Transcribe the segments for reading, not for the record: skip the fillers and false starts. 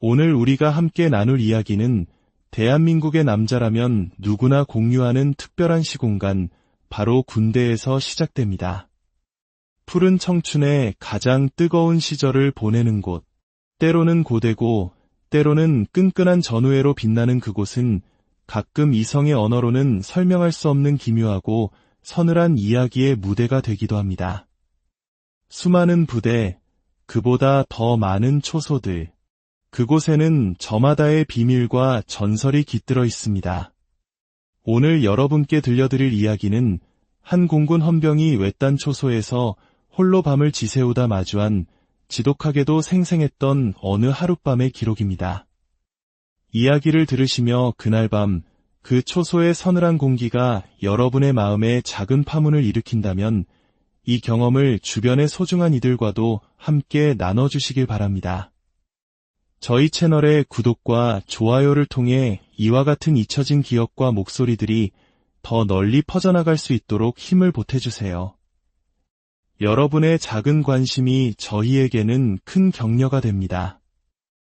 오늘 우리가 함께 나눌 이야기는 대한민국의 남자라면 누구나 공유하는 특별한 시공간, 바로 군대에서 시작됩니다. 푸른 청춘의 가장 뜨거운 시절을 보내는 곳, 때로는 고되고 때로는 끈끈한 전우회로 빛나는 그곳은 가끔 이성의 언어로는 설명할 수 없는 기묘하고 서늘한 이야기의 무대가 되기도 합니다. 수많은 부대, 그보다 더 많은 초소들, 그곳에는 저마다의 비밀과 전설이 깃들어 있습니다. 오늘 여러분께 들려드릴 이야기는 한 공군 헌병이 외딴 초소에서 홀로 밤을 지새우다 마주한 지독하게도 생생했던 어느 하룻밤의 기록입니다. 이야기를 들으시며 그날 밤 그 초소의 서늘한 공기가 여러분의 마음에 작은 파문을 일으킨다면 이 경험을 주변의 소중한 이들과도 함께 나눠주시길 바랍니다. 저희 채널의 구독과 좋아요를 통해 이와 같은 잊혀진 기억과 목소리들이 더 널리 퍼져나갈 수 있도록 힘을 보태주세요. 여러분의 작은 관심이 저희에게는 큰 격려가 됩니다.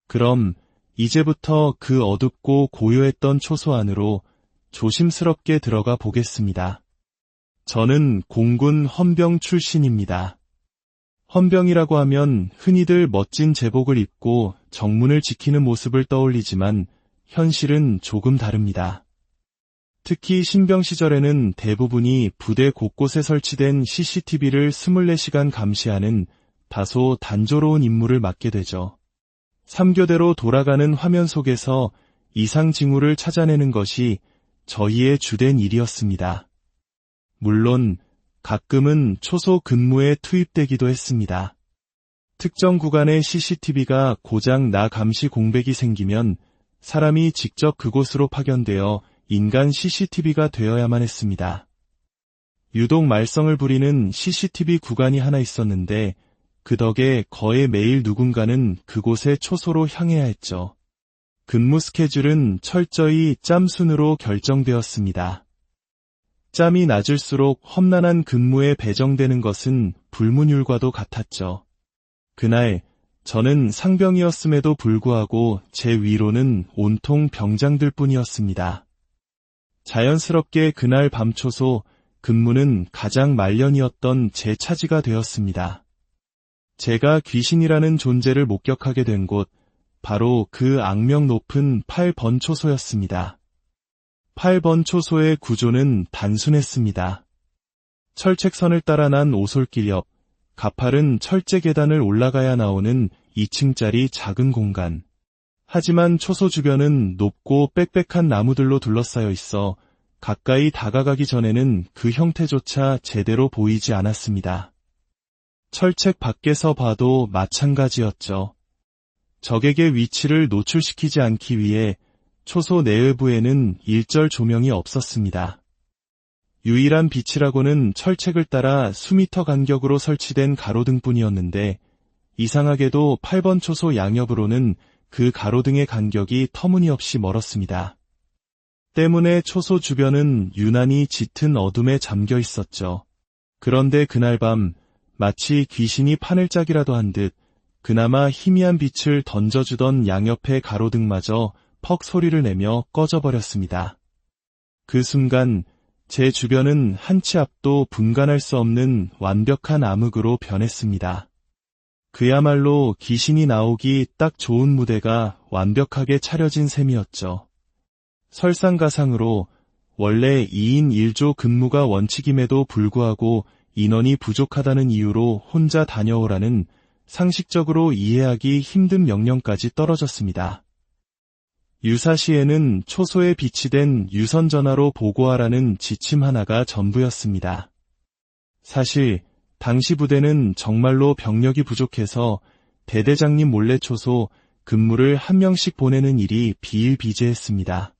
그럼 이제부터 그 어둡고 고요했던 초소 안으로 조심스럽게 들어가 보겠습니다. 저는 공군 헌병 출신입니다. 헌병이라고 하면 흔히들 멋진 제복을 입고 정문을 지키는 모습을 떠올리지만 현실은 조금 다릅니다. 특히 신병 시절에는 대부분이 부대 곳곳에 설치된 CCTV를 24시간 감시하는 다소 단조로운 임무를 맡게 되죠. 3교대로 돌아가는 화면 속에서 이상 징후를 찾아내는 것이 저희의 주된 일이었습니다. 물론 가끔은 초소 근무에 투입되기도 했습니다. 특정 구간의 CCTV가 고장 나 감시 공백이 생기면 사람이 직접 그곳으로 파견되어 인간 CCTV가 되어야만 했습니다. 유독 말썽을 부리는 CCTV 구간이 하나 있었는데 그 덕에 거의 매일 누군가는 그곳에 초소로 향해야 했죠. 근무 스케줄은 철저히 짬순으로 결정되었습니다. 짬이 낮을수록 험난한 근무에 배정되는 것은 불문율과도 같았죠. 그날 저는 상병이었음에도 불구하고 제 위로는 온통 병장들 뿐이었습니다. 자연스럽게 그날 밤 초소 근무는 가장 말년이었던 제 차지가 되었습니다. 제가 귀신이라는 존재를 목격하게 된 곳, 바로 그 악명 높은 8번 초소였습니다. 8번 초소의 구조는 단순했습니다. 철책선을 따라 난 오솔길 옆, 가파른 철제 계단을 올라가야 나오는 2층짜리 작은 공간. 하지만 초소 주변은 높고 빽빽한 나무들로 둘러싸여 있어 가까이 다가가기 전에는 그 형태조차 제대로 보이지 않았습니다. 철책 밖에서 봐도 마찬가지였죠. 적에게 위치를 노출시키지 않기 위해 초소 내외부에는 일절 조명이 없었습니다. 유일한 빛이라고는 철책을 따라 수미터 간격으로 설치된 가로등뿐이었는데 이상하게도 8번 초소 양옆으로는 그 가로등의 간격이 터무니없이 멀었습니다. 때문에 초소 주변은 유난히 짙은 어둠에 잠겨 있었죠. 그런데 그날 밤 마치 귀신이 판을 짜기라도 한 듯 그나마 희미한 빛을 던져주던 양옆의 가로등마저 퍽 소리를 내며 꺼져버렸습니다. 그 순간 제 주변은 한 치 앞도 분간할 수 없는 완벽한 암흑으로 변했습니다. 그야말로 귀신이 나오기 딱 좋은 무대가 완벽하게 차려진 셈이었죠. 설상가상으로 원래 2인 1조 근무가 원칙임에도 불구하고 인원이 부족하다는 이유로 혼자 다녀오라는 상식적으로 이해하기 힘든 명령까지 떨어졌습니다. 유사시에는 초소에 비치된 유선전화로 보고하라는 지침 하나가 전부였습니다. 사실 당시 부대는 정말로 병력이 부족해서 대대장님 몰래 초소 근무를 한 명씩 보내는 일이 비일비재했습니다.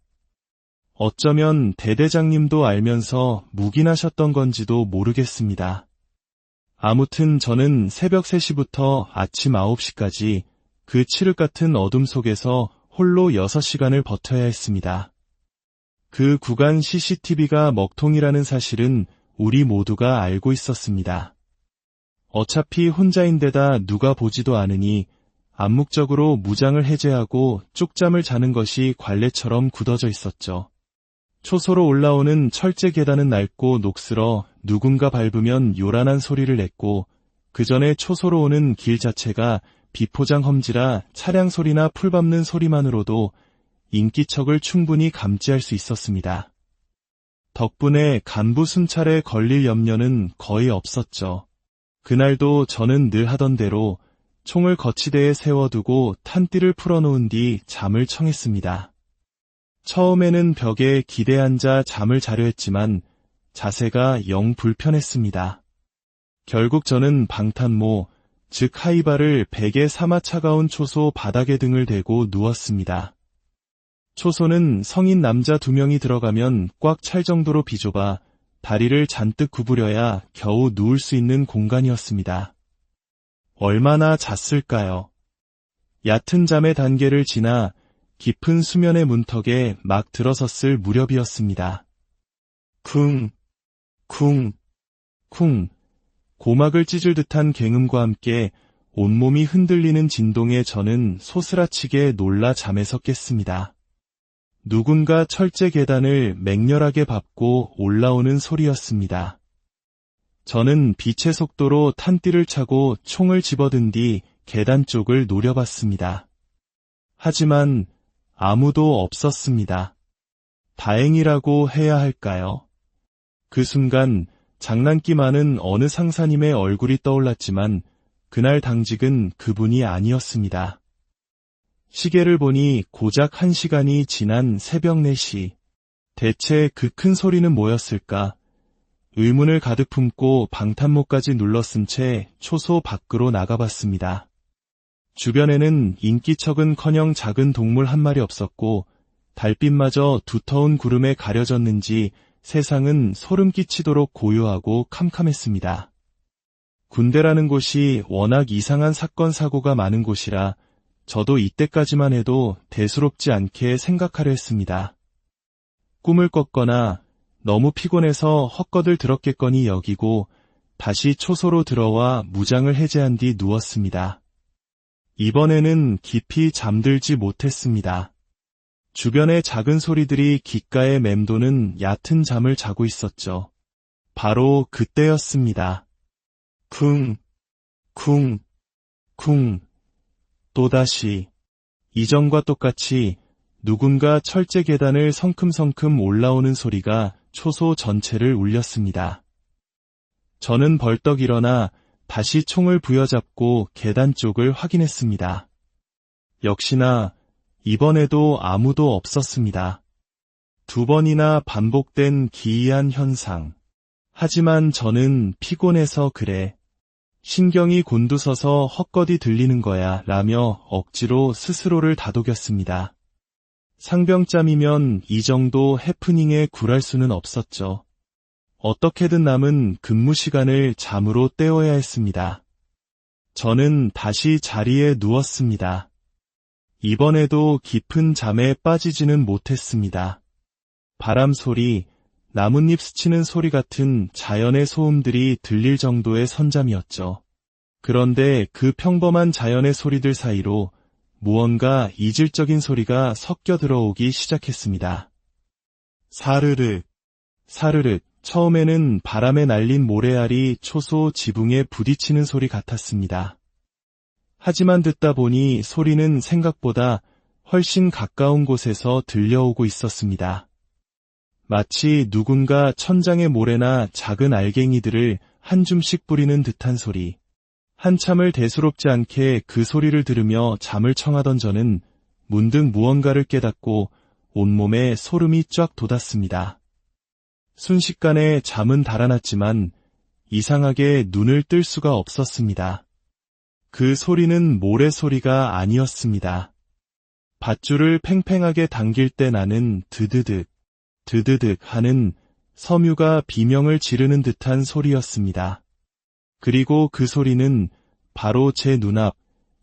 어쩌면 대대장님도 알면서 묵인하셨던 건지도 모르겠습니다. 아무튼 저는 새벽 3시부터 아침 9시까지 그 칠흑 같은 어둠 속에서 홀로 6시간을 버텨야 했습니다. 그 구간 CCTV가 먹통이라는 사실은 우리 모두가 알고 있었습니다. 어차피 혼자인데다 누가 보지도 않으니 암묵적으로 무장을 해제하고 쪽잠을 자는 것이 관례처럼 굳어져 있었죠. 초소로 올라오는 철제 계단은 낡고 녹슬어 누군가 밟으면 요란한 소리를 냈고, 그 전에 초소로 오는 길 자체가 비포장 험지라 차량 소리나 풀 밟는 소리만으로도 인기척을 충분히 감지할 수 있었습니다. 덕분에 간부 순찰에 걸릴 염려는 거의 없었죠. 그날도 저는 늘 하던 대로 총을 거치대에 세워두고 탄띠를 풀어놓은 뒤 잠을 청했습니다. 처음에는 벽에 기대 앉아 잠을 자려 했지만 자세가 영 불편했습니다. 결국 저는 방탄모, 즉 하이바를 베개 삼아 차가운 초소 바닥에 등을 대고 누웠습니다. 초소는 성인 남자 2명이 들어가면 꽉 찰 정도로 비좁아 다리를 잔뜩 구부려야 겨우 누울 수 있는 공간이었습니다. 얼마나 잤을까요? 얕은 잠의 단계를 지나 깊은 수면의 문턱에 막 들어섰을 무렵이었습니다. 쿵, 쿵, 쿵. 고막을 찢을 듯한 굉음과 함께 온몸이 흔들리는 진동에 저는 소스라치게 놀라 잠에서 깼습니다. 누군가 철제 계단을 맹렬하게 밟고 올라오는 소리였습니다. 저는 빛의 속도로 탄띠를 차고 총을 집어든 뒤 계단 쪽을 노려봤습니다. 하지만 아무도 없었습니다. 다행이라고 해야 할까요? 그 순간 장난기 많은 어느 상사님의 얼굴이 떠올랐지만 그날 당직은 그분이 아니었습니다. 시계를 보니 고작 1시간이 지난 새벽 4시. 대체 그 큰 소리는 뭐였을까? 의문을 가득 품고 방탄모까지 눌러쓴 채 초소 밖으로 나가봤습니다. 주변에는 인기척은커녕 작은 동물 한 마리 없었고 달빛마저 두터운 구름에 가려졌는지 세상은 소름 끼치도록 고요하고 캄캄했습니다. 군대라는 곳이 워낙 이상한 사건 사고가 많은 곳이라 저도 이때까지만 해도 대수롭지 않게 생각하려 했습니다. 꿈을 꿨거나 너무 피곤해서 헛것을 들었겠거니 여기고 다시 초소로 들어와 무장을 해제한 뒤 누웠습니다. 이번에는 깊이 잠들지 못했습니다. 주변의 작은 소리들이 귓가에 맴도는 얕은 잠을 자고 있었죠. 바로 그때였습니다. 쿵, 쿵, 쿵. 또다시 이전과 똑같이 누군가 철제 계단을 성큼성큼 올라오는 소리가 초소 전체를 울렸습니다. 저는 벌떡 일어나 다시 총을 부여잡고 계단 쪽을 확인했습니다. 역시나 이번에도 아무도 없었습니다. 2번이나 반복된 기이한 현상. 하지만 저는 피곤해서 그래. 신경이 곤두서서 헛것이 들리는 거야 라며 억지로 스스로를 다독였습니다. 상병짬이면 이 정도 해프닝에 굴할 수는 없었죠. 어떻게든 남은 근무 시간을 잠으로 때워야 했습니다. 저는 다시 자리에 누웠습니다. 이번에도 깊은 잠에 빠지지는 못했습니다. 바람 소리, 나뭇잎 스치는 소리 같은 자연의 소음들이 들릴 정도의 선잠이었죠. 그런데 그 평범한 자연의 소리들 사이로 무언가 이질적인 소리가 섞여 들어오기 시작했습니다. 사르륵, 사르륵. 처음에는 바람에 날린 모래알이 초소 지붕에 부딪히는 소리 같았습니다. 하지만 듣다 보니 소리는 생각보다 훨씬 가까운 곳에서 들려오고 있었습니다. 마치 누군가 천장의 모래나 작은 알갱이들을 한 줌씩 뿌리는 듯한 소리. 한참을 대수롭지 않게 그 소리를 들으며 잠을 청하던 저는 문득 무언가를 깨닫고 온몸에 소름이 쫙 돋았습니다. 순식간에 잠은 달아났지만 이상하게 눈을 뜰 수가 없었습니다. 그 소리는 모래 소리가 아니었습니다. 밧줄을 팽팽하게 당길 때 나는 드드득, 드드득 하는 섬유가 비명을 지르는 듯한 소리였습니다. 그리고 그 소리는 바로 제 눈앞,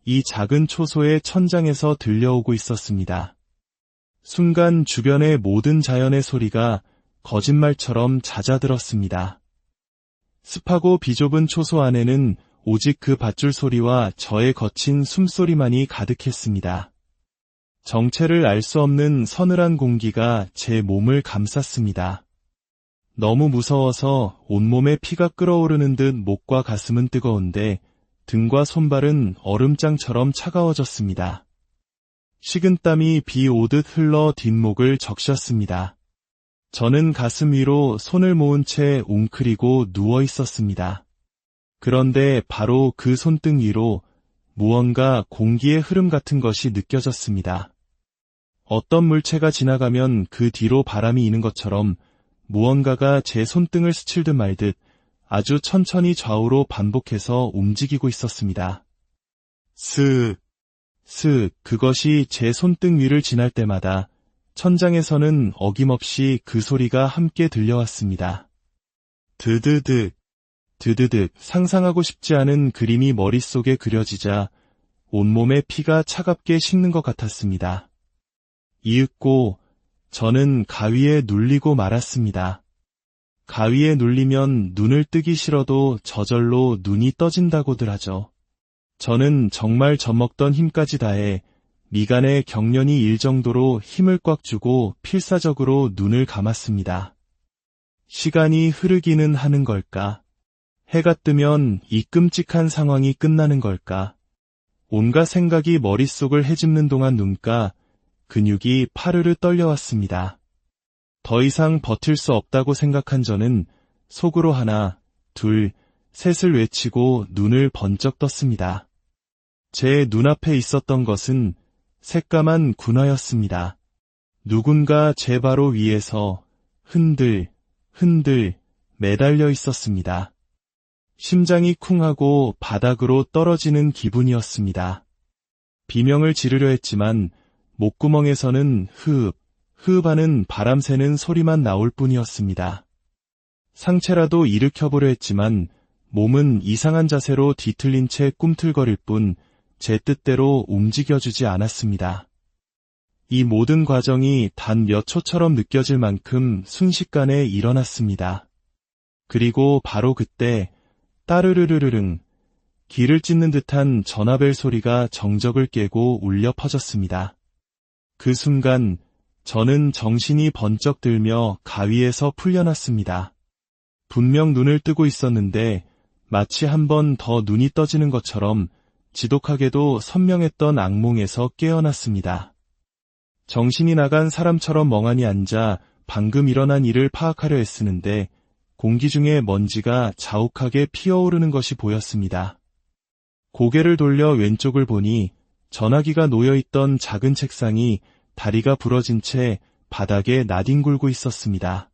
이 작은 초소의 천장에서 들려오고 있었습니다. 순간 주변의 모든 자연의 소리가 거짓말처럼 잦아들었습니다. 습하고 비좁은 초소 안에는 오직 그 밧줄 소리와 저의 거친 숨소리만이 가득했습니다. 정체를 알 수 없는 서늘한 공기가 제 몸을 감쌌습니다. 너무 무서워서 온몸에 피가 끓어오르는 듯 목과 가슴은 뜨거운데 등과 손발은 얼음장처럼 차가워졌습니다. 식은땀이 비 오듯 흘러 뒷목을 적셨습니다. 저는 가슴 위로 손을 모은 채 웅크리고 누워 있었습니다. 그런데 바로 그 손등 위로 무언가 공기의 흐름 같은 것이 느껴졌습니다. 어떤 물체가 지나가면 그 뒤로 바람이 이는 것처럼 무언가가 제 손등을 스칠듯 말듯 아주 천천히 좌우로 반복해서 움직이고 있었습니다. 슥, 슥, 그것이 제 손등 위를 지날 때마다 천장에서는 어김없이 그 소리가 함께 들려왔습니다. 드드득, 드드득, 상상하고 싶지 않은 그림이 머릿속에 그려지자 온몸에 피가 차갑게 식는 것 같았습니다. 이윽고 저는 가위에 눌리고 말았습니다. 가위에 눌리면 눈을 뜨기 싫어도 저절로 눈이 떠진다고들 하죠. 저는 정말 젖먹던 힘까지 다해 미간에 경련이 일 정도로 힘을 꽉 주고 필사적으로 눈을 감았습니다. 시간이 흐르기는 하는 걸까? 해가 뜨면 이 끔찍한 상황이 끝나는 걸까? 온갖 생각이 머릿속을 헤집는 동안 눈가 근육이 파르르 떨려왔습니다. 더 이상 버틸 수 없다고 생각한 저는 속으로 하나, 둘, 셋을 외치고 눈을 번쩍 떴습니다. 제 눈앞에 있었던 것은 새까만 군화였습니다. 누군가 제 바로 위에서 흔들, 흔들 매달려 있었습니다. 심장이 쿵하고 바닥으로 떨어지는 기분이었습니다. 비명을 지르려 했지만 목구멍에서는 흐흡, 흐흡하는 바람 새는 소리만 나올 뿐이었습니다. 상체라도 일으켜보려 했지만 몸은 이상한 자세로 뒤틀린 채 꿈틀거릴 뿐 제 뜻대로 움직여주지 않았습니다. 이 모든 과정이 단 몇 초처럼 느껴질 만큼 순식간에 일어났습니다. 그리고 바로 그때 따르르르르릉 귀를 찢는 듯한 전화벨 소리가 정적을 깨고 울려 퍼졌습니다. 그 순간 저는 정신이 번쩍 들며 가위에서 풀려났습니다. 분명 눈을 뜨고 있었는데 마치 한 번 더 눈이 떠지는 것처럼 지독하게도 선명했던 악몽에서 깨어났습니다. 정신이 나간 사람처럼 멍하니 앉아 방금 일어난 일을 파악하려 애쓰는데 공기 중에 먼지가 자욱하게 피어오르는 것이 보였습니다. 고개를 돌려 왼쪽을 보니 전화기가 놓여있던 작은 책상이 다리가 부러진 채 바닥에 나뒹굴고 있었습니다.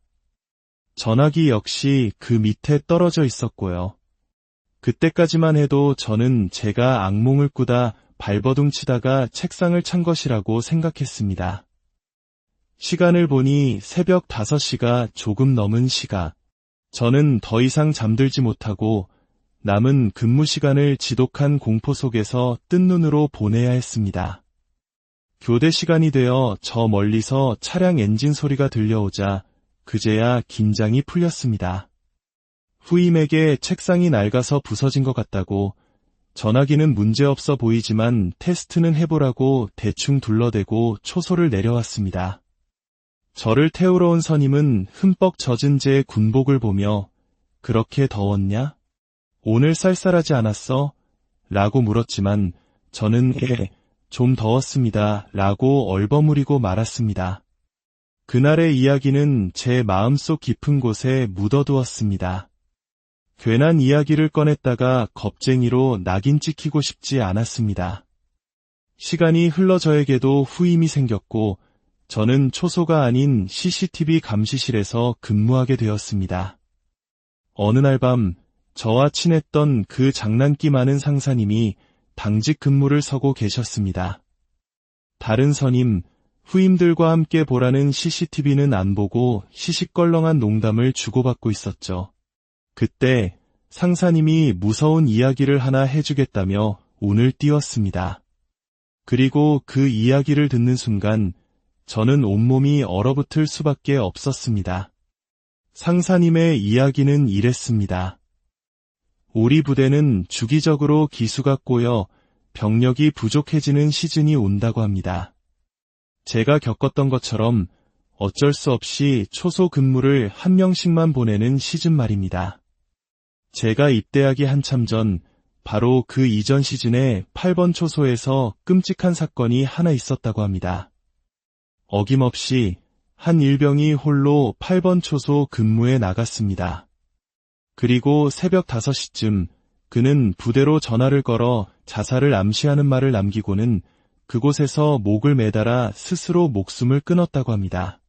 전화기 역시 그 밑에 떨어져 있었고요. 그때까지만 해도 저는 제가 악몽을 꾸다 발버둥 치다가 책상을 찬 것이라고 생각했습니다. 시간을 보니 새벽 5시가 조금 넘은 시각. 저는 더 이상 잠들지 못하고 남은 근무 시간을 지독한 공포 속에서 뜬 눈으로 보내야 했습니다. 교대 시간이 되어 저 멀리서 차량 엔진 소리가 들려오자 그제야 긴장이 풀렸습니다. 후임에게 책상이 낡아서 부서진 것 같다고, 전화기는 문제없어 보이지만 테스트는 해보라고 대충 둘러대고 초소를 내려왔습니다. 저를 태우러 온 선임은 흠뻑 젖은 제 군복을 보며 그렇게 더웠냐? 오늘 쌀쌀하지 않았어? 라고 물었지만 저는 좀 더웠습니다. 라고 얼버무리고 말았습니다. 그날의 이야기는 제 마음속 깊은 곳에 묻어두었습니다. 괜한 이야기를 꺼냈다가 겁쟁이로 낙인 찍히고 싶지 않았습니다. 시간이 흘러 저에게도 후임이 생겼고 저는 초소가 아닌 CCTV 감시실에서 근무하게 되었습니다. 어느 날 밤 저와 친했던 그 장난기 많은 상사님이 당직 근무를 서고 계셨습니다. 다른 선임, 후임들과 함께 보라는 CCTV는 안 보고 시시껄렁한 농담을 주고받고 있었죠. 그때 상사님이 무서운 이야기를 하나 해주겠다며 운을 띄웠습니다. 그리고 그 이야기를 듣는 순간 저는 온몸이 얼어붙을 수밖에 없었습니다. 상사님의 이야기는 이랬습니다. 우리 부대는 주기적으로 기수가 꼬여 병력이 부족해지는 시즌이 온다고 합니다. 제가 겪었던 것처럼 어쩔 수 없이 초소 근무를 한 명씩만 보내는 시즌 말입니다. 제가 입대하기 한참 전 바로 그 이전 시즌에 8번 초소에서 끔찍한 사건이 하나 있었다고 합니다. 어김없이 한 일병이 홀로 8번 초소 근무에 나갔습니다. 그리고 새벽 5시쯤 그는 부대로 전화를 걸어 자살을 암시하는 말을 남기고는 그곳에서 목을 매달아 스스로 목숨을 끊었다고 합니다.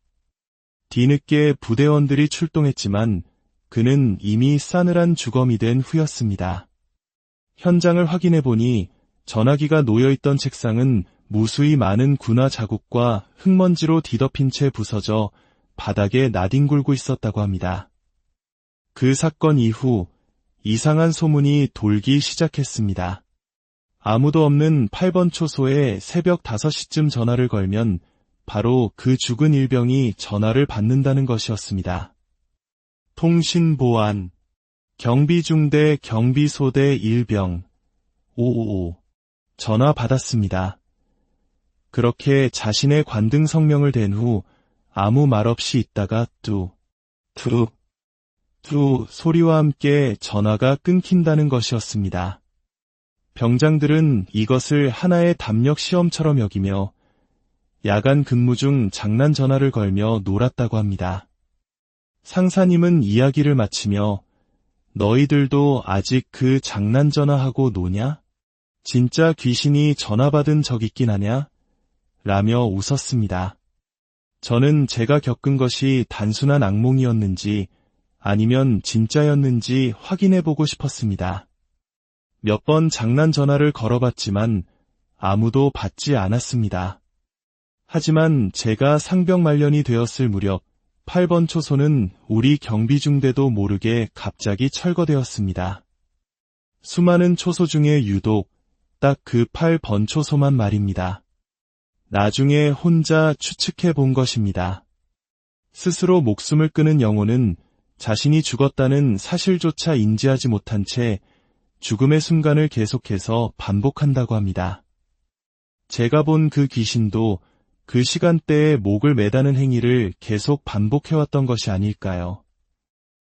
뒤늦게 부대원들이 출동했지만 그는 이미 싸늘한 주검이 된 후였습니다. 현장을 확인해보니 전화기가 놓여있던 책상은 무수히 많은 군화 자국과 흙먼지로 뒤덮인 채 부서져 바닥에 나뒹굴고 있었다고 합니다. 그 사건 이후 이상한 소문이 돌기 시작했습니다. 아무도 없는 8번 초소에 새벽 5시쯤 전화를 걸면 바로 그 죽은 일병이 전화를 받는다는 것이었습니다. 통신보안 경비중대 경비소대 일병 555 전화 받았습니다. 그렇게 자신의 관등 성명을 댄 후 아무 말 없이 있다가 뚜 소리와 함께 전화가 끊긴다는 것이었습니다. 병장들은 이것을 하나의 담력 시험처럼 여기며 야간 근무 중 장난 전화를 걸며 놀았다고 합니다. 상사님은 이야기를 마치며 너희들도 아직 그 장난 전화하고 노냐? 진짜 귀신이 전화 받은 적 있긴 하냐? 라며 웃었습니다. 저는 제가 겪은 것이 단순한 악몽이었는지 아니면 진짜였는지 확인해보고 싶었습니다. 몇 번 장난 전화를 걸어봤지만 아무도 받지 않았습니다. 하지만 제가 상병 말년이 되었을 무렵 8번 초소는 우리 경비중대도 모르게 갑자기 철거되었습니다. 수많은 초소 중에 유독 딱 그 8번 초소만 말입니다. 나중에 혼자 추측해 본 것입니다. 스스로 목숨을 끊은 영혼은 자신이 죽었다는 사실조차 인지하지 못한 채 죽음의 순간을 계속해서 반복한다고 합니다. 제가 본 그 귀신도 그 시간대에 목을 매다는 행위를 계속 반복해왔던 것이 아닐까요?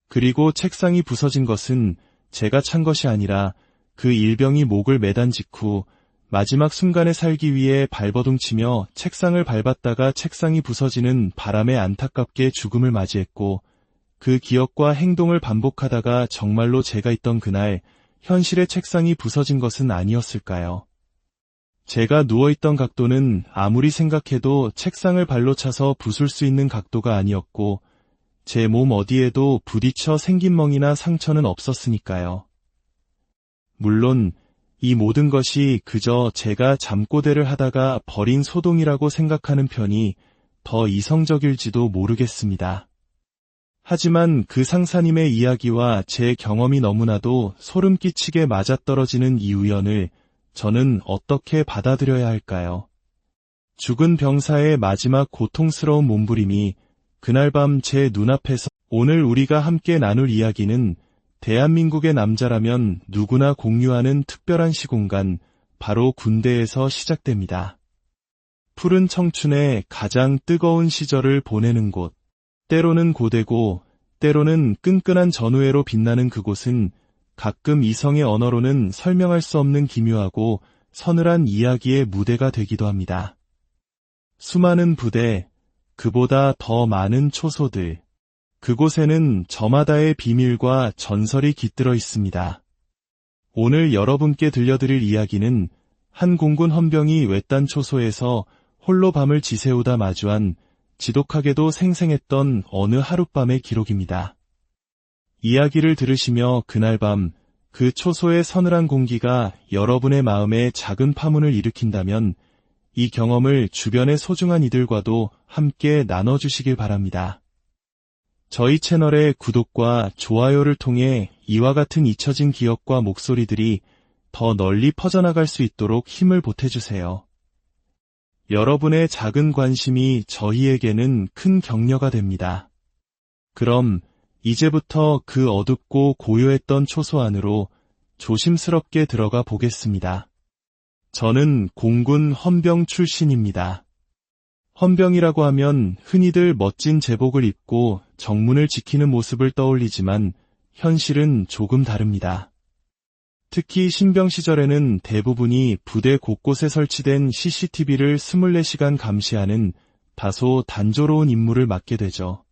그리고 책상이 부서진 것은 제가 찬 것이 아니라 그 일병이 목을 매단 직후 마지막 순간에 살기 위해 발버둥치며 책상을 밟았다가 책상이 부서지는 바람에 안타깝게 죽음을 맞이했고 그 기억과 행동을 반복하다가 정말로 제가 있던 그날 현실의 책상이 부서진 것은 아니었을까요? 제가 누워있던 각도는 아무리 생각해도 책상을 발로 차서 부술 수 있는 각도가 아니었고 제 몸 어디에도 부딪혀 생긴 멍이나 상처는 없었으니까요. 물론 이 모든 것이 그저 제가 잠꼬대를 하다가 버린 소동이라고 생각하는 편이 더 이성적일지도 모르겠습니다. 하지만 그 상사님의 이야기와 제 경험이 너무나도 소름 끼치게 맞아떨어지는 이 우연을 저는 어떻게 받아들여야 할까요? 죽은 병사의 마지막 고통스러운 몸부림이 그날 밤 제 눈앞에서 오늘 우리가 함께 나눌 이야기는 대한민국의 남자라면 누구나 공유하는 특별한 시공간, 바로 군대에서 시작됩니다. 푸른 청춘의 가장 뜨거운 시절을 보내는 곳, 때로는 고되고 때로는 끈끈한 전우회로 빛나는 그곳은 가끔 이성의 언어로는 설명할 수 없는 기묘하고 서늘한 이야기의 무대가 되기도 합니다. 수많은 부대, 그보다 더 많은 초소들, 그곳에는 저마다의 비밀과 전설이 깃들어 있습니다. 오늘 여러분께 들려드릴 이야기는 한 공군 헌병이 외딴 초소에서 홀로 밤을 지새우다 마주한 지독하게도 생생했던 어느 하룻밤의 기록입니다. 이야기를 들으시며 그날 밤 그 초소의 서늘한 공기가 여러분의 마음에 작은 파문을 일으킨다면 이 경험을 주변의 소중한 이들과도 함께 나눠주시길 바랍니다. 저희 채널의 구독과 좋아요를 통해 이와 같은 잊혀진 기억과 목소리들이 더 널리 퍼져나갈 수 있도록 힘을 보태주세요. 여러분의 작은 관심이 저희에게는 큰 격려가 됩니다. 그럼 이제부터 그 어둡고 고요했던 초소 안으로 조심스럽게 들어가 보겠습니다. 저는 공군 헌병 출신입니다. 헌병이라고 하면 흔히들 멋진 제복을 입고 정문을 지키는 모습을 떠올리지만 현실은 조금 다릅니다. 특히 신병 시절에는 대부분이 부대 곳곳에 설치된 CCTV를 24시간 감시하는 다소 단조로운 임무를 맡게 되죠.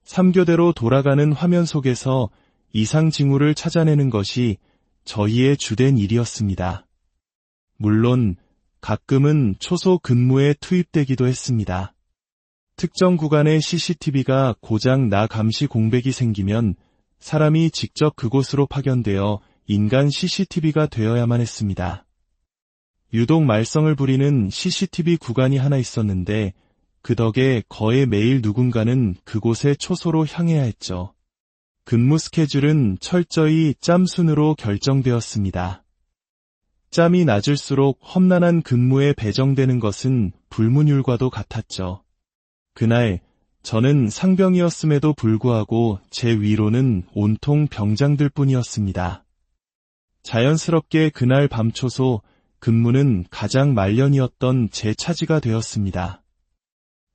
3교대로 돌아가는 화면 속에서 이상 징후를 찾아내는 것이 저희의 주된 일이었습니다. 물론 가끔은 초소 근무에 투입되기도 했습니다. 특정 구간의 CCTV가 고장 나 감시 공백이 생기면 사람이 직접 그곳으로 파견되어 인간 CCTV가 되어야만 했습니다. 유독 말썽을 부리는 CCTV 구간이 하나 있었는데 그 덕에 거의 매일 누군가는 그곳에 초소로 향해야 했죠. 근무 스케줄은 철저히 짬순으로 결정되었습니다. 짬이 낮을수록 험난한 근무에 배정되는 것은 불문율과도 같았죠. 그날 저는 상병이었음에도 불구하고 제 위로는 온통 병장들 뿐이었습니다. 자연스럽게 그날 밤 초소 근무는 가장 말년이었던 제 차지가 되었습니다.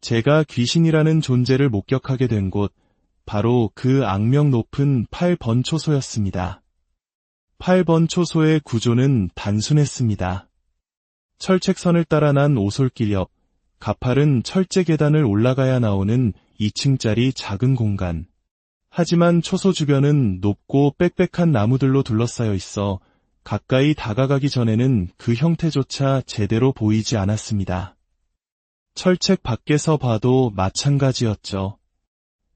제가 귀신이라는 존재를 목격하게 된 곳, 바로 그 악명 높은 8번 초소였습니다. 8번 초소의 구조는 단순했습니다. 철책선을 따라 난 오솔길 옆, 가파른 철제 계단을 올라가야 나오는 2층짜리 작은 공간. 하지만 초소 주변은 높고 빽빽한 나무들로 둘러싸여 있어 가까이 다가가기 전에는 그 형태조차 제대로 보이지 않았습니다. 철책 밖에서 봐도 마찬가지였죠.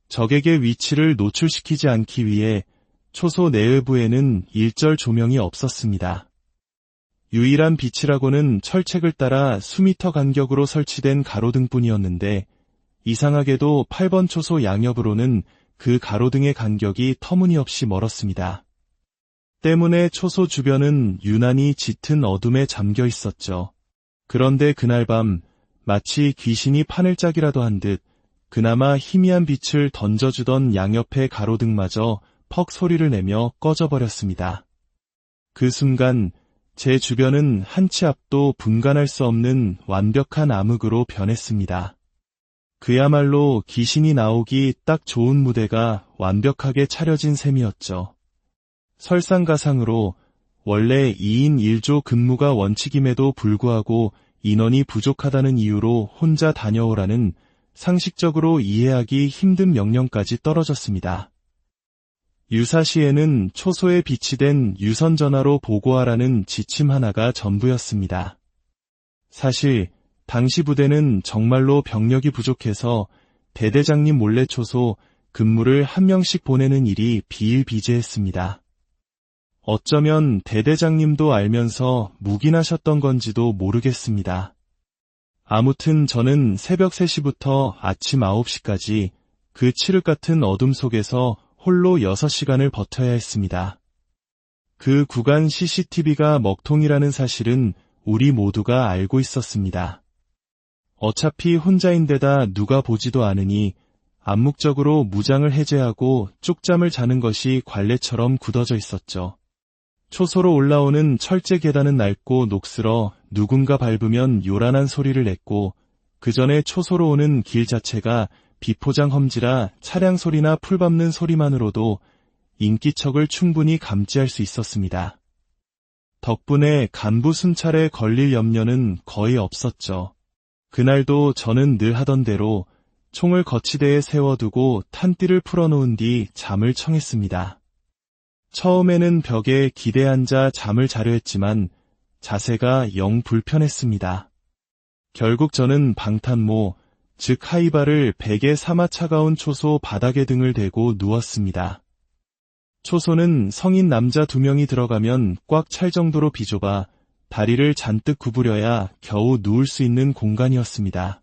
적에게 위치를 노출시키지 않기 위해 초소 내외부에는 일절 조명이 없었습니다. 유일한 빛이라고는 철책을 따라 수미터 간격으로 설치된 가로등뿐이었는데 이상하게도 8번 초소 양옆으로는 그 가로등의 간격이 터무니없이 멀었습니다. 때문에 초소 주변은 유난히 짙은 어둠에 잠겨 있었죠. 그런데 그날 밤 마치 귀신이 판을 짜기라도 한 듯 그나마 희미한 빛을 던져주던 양옆의 가로등마저 퍽 소리를 내며 꺼져버렸습니다. 그 순간 제 주변은 한 치 앞도 분간할 수 없는 완벽한 암흑으로 변했습니다. 그야말로 귀신이 나오기 딱 좋은 무대가 완벽하게 차려진 셈이었죠. 설상가상으로 원래 2인 1조 근무가 원칙임에도 불구하고 인원이 부족하다는 이유로 혼자 다녀오라는 상식적으로 이해하기 힘든 명령까지 떨어졌습니다. 유사시에는 초소에 비치된 유선전화로 보고하라는 지침 하나가 전부였습니다. 사실 당시 부대는 정말로 병력이 부족해서 대대장님 몰래 초소 근무를 한 명씩 보내는 일이 비일비재했습니다. 어쩌면 대대장님도 알면서 묵인하셨던 건지도 모르겠습니다. 아무튼 저는 새벽 3시부터 아침 9시까지 그 칠흑 같은 어둠 속에서 홀로 6시간을 버텨야 했습니다. 그 구간 CCTV가 먹통이라는 사실은 우리 모두가 알고 있었습니다. 어차피 혼자인데다 누가 보지도 않으니 암묵적으로 무장을 해제하고 쪽잠을 자는 것이 관례처럼 굳어져 있었죠. 초소로 올라오는 철제 계단은 낡고 녹슬어 누군가 밟으면 요란한 소리를 냈고 그 전에 초소로 오는 길 자체가 비포장 험지라 차량 소리나 풀 밟는 소리만으로도 인기척을 충분히 감지할 수 있었습니다. 덕분에 간부 순찰에 걸릴 염려는 거의 없었죠. 그날도 저는 늘 하던 대로 총을 거치대에 세워두고 탄띠를 풀어놓은 뒤 잠을 청했습니다. 처음에는 벽에 기대 앉아 잠을 자려 했지만 자세가 영 불편했습니다. 결국 저는 방탄모, 즉 하이바를 베개 삼아 차가운 초소 바닥에 등을 대고 누웠습니다. 초소는 성인 남자 2명이 들어가면 꽉 찰 정도로 비좁아 다리를 잔뜩 구부려야 겨우 누울 수 있는 공간이었습니다.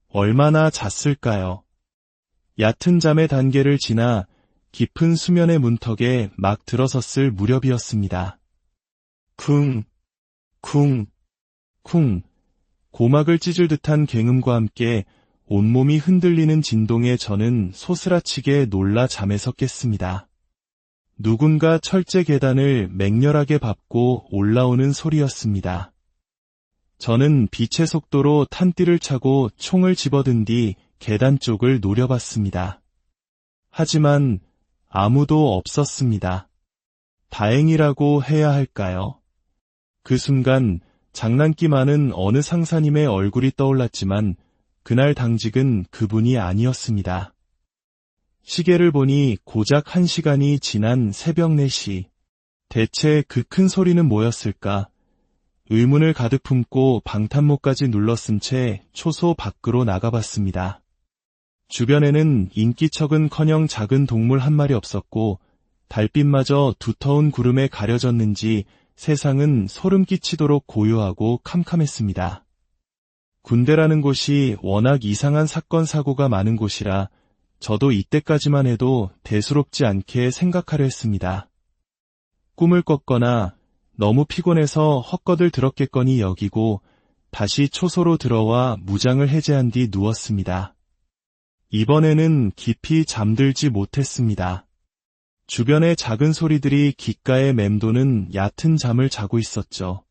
얼마나 잤을까요? 얕은 잠의 단계를 지나 깊은 수면의 문턱에 막 들어섰을 무렵이었습니다. 쿵, 쿵, 쿵. 고막을 찢을 듯한 굉음과 함께 온몸이 흔들리는 진동에 저는 소스라치게 놀라 잠에서 깼습니다. 누군가 철제 계단을 맹렬하게 밟고 올라오는 소리였습니다. 저는 빛의 속도로 탄띠를 차고 총을 집어든 뒤 계단 쪽을 노려봤습니다. 하지만 아무도 없었습니다. 다행이라고 해야 할까요? 그 순간 장난기 많은 어느 상사님의 얼굴이 떠올랐지만 그날 당직은 그분이 아니었습니다. 시계를 보니 고작 1시간이 지난 새벽 4시. 대체 그 큰 소리는 뭐였을까? 의문을 가득 품고 방탄모까지 눌러쓴 채 초소 밖으로 나가봤습니다. 주변에는 인기척은커녕 작은 동물 한 마리 없었고 달빛마저 두터운 구름에 가려졌는지 세상은 소름 끼치도록 고요하고 캄캄했습니다. 군대라는 곳이 워낙 이상한 사건 사고가 많은 곳이라 저도 이때까지만 해도 대수롭지 않게 생각하려 했습니다. 꿈을 꿨거나 너무 피곤해서 헛것을 들었겠거니 여기고 다시 초소로 들어와 무장을 해제한 뒤 누웠습니다. 이번에는 깊이 잠들지 못했습니다. 주변의 작은 소리들이 귓가에 맴도는 얕은 잠을 자고 있었죠.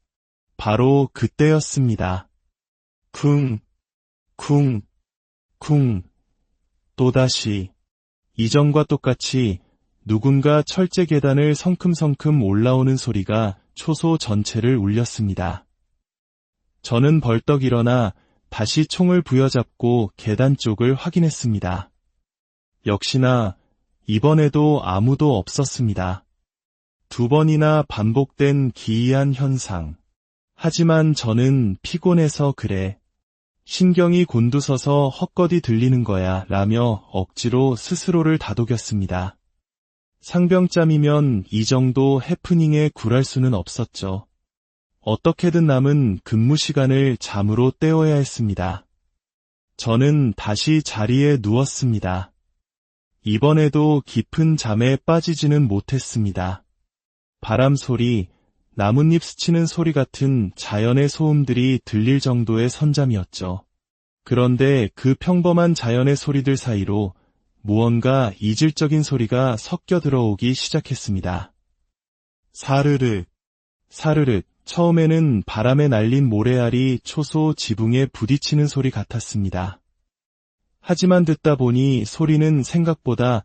바로 그때였습니다. 쿵, 쿵, 쿵. 또다시 이전과 똑같이 누군가 철제 계단을 성큼성큼 올라오는 소리가 초소 전체를 울렸습니다. 저는 벌떡 일어나 다시 총을 부여잡고 계단 쪽을 확인했습니다. 역시나 이번에도 아무도 없었습니다. 2번이나 반복된 기이한 현상. 하지만 저는 피곤해서 그래. 신경이 곤두서서 헛것이 들리는 거야 라며 억지로 스스로를 다독였습니다. 상병짬이면 이 정도 해프닝에 굴할 수는 없었죠. 어떻게든 남은 근무 시간을 잠으로 때워야 했습니다. 저는 다시 자리에 누웠습니다. 이번에도 깊은 잠에 빠지지는 못했습니다. 바람 소리, 나뭇잎 스치는 소리 같은 자연의 소음들이 들릴 정도의 선잠이었죠. 그런데 그 평범한 자연의 소리들 사이로 무언가 이질적인 소리가 섞여 들어오기 시작했습니다. 사르륵, 사르륵. 처음에는 바람에 날린 모래알이 초소 지붕에 부딪히는 소리 같았습니다. 하지만 듣다 보니 소리는 생각보다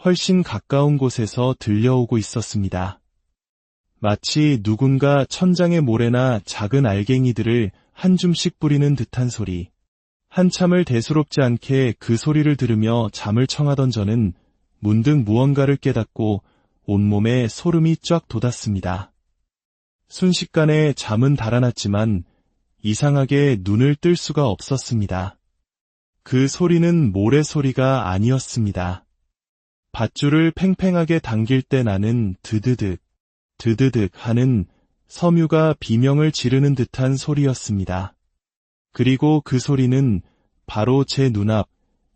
훨씬 가까운 곳에서 들려오고 있었습니다. 마치 누군가 천장의 모래나 작은 알갱이들을 한 줌씩 뿌리는 듯한 소리. 한참을 대수롭지 않게 그 소리를 들으며 잠을 청하던 저는 문득 무언가를 깨닫고 온몸에 소름이 쫙 돋았습니다. 순식간에 잠은 달아났지만 이상하게 눈을 뜰 수가 없었습니다. 그 소리는 모래 소리가 아니었습니다. 밧줄을 팽팽하게 당길 때 나는 드드득, 드드득 하는 섬유가 비명을 지르는 듯한 소리였습니다. 그리고 그 소리는 바로 제 눈앞,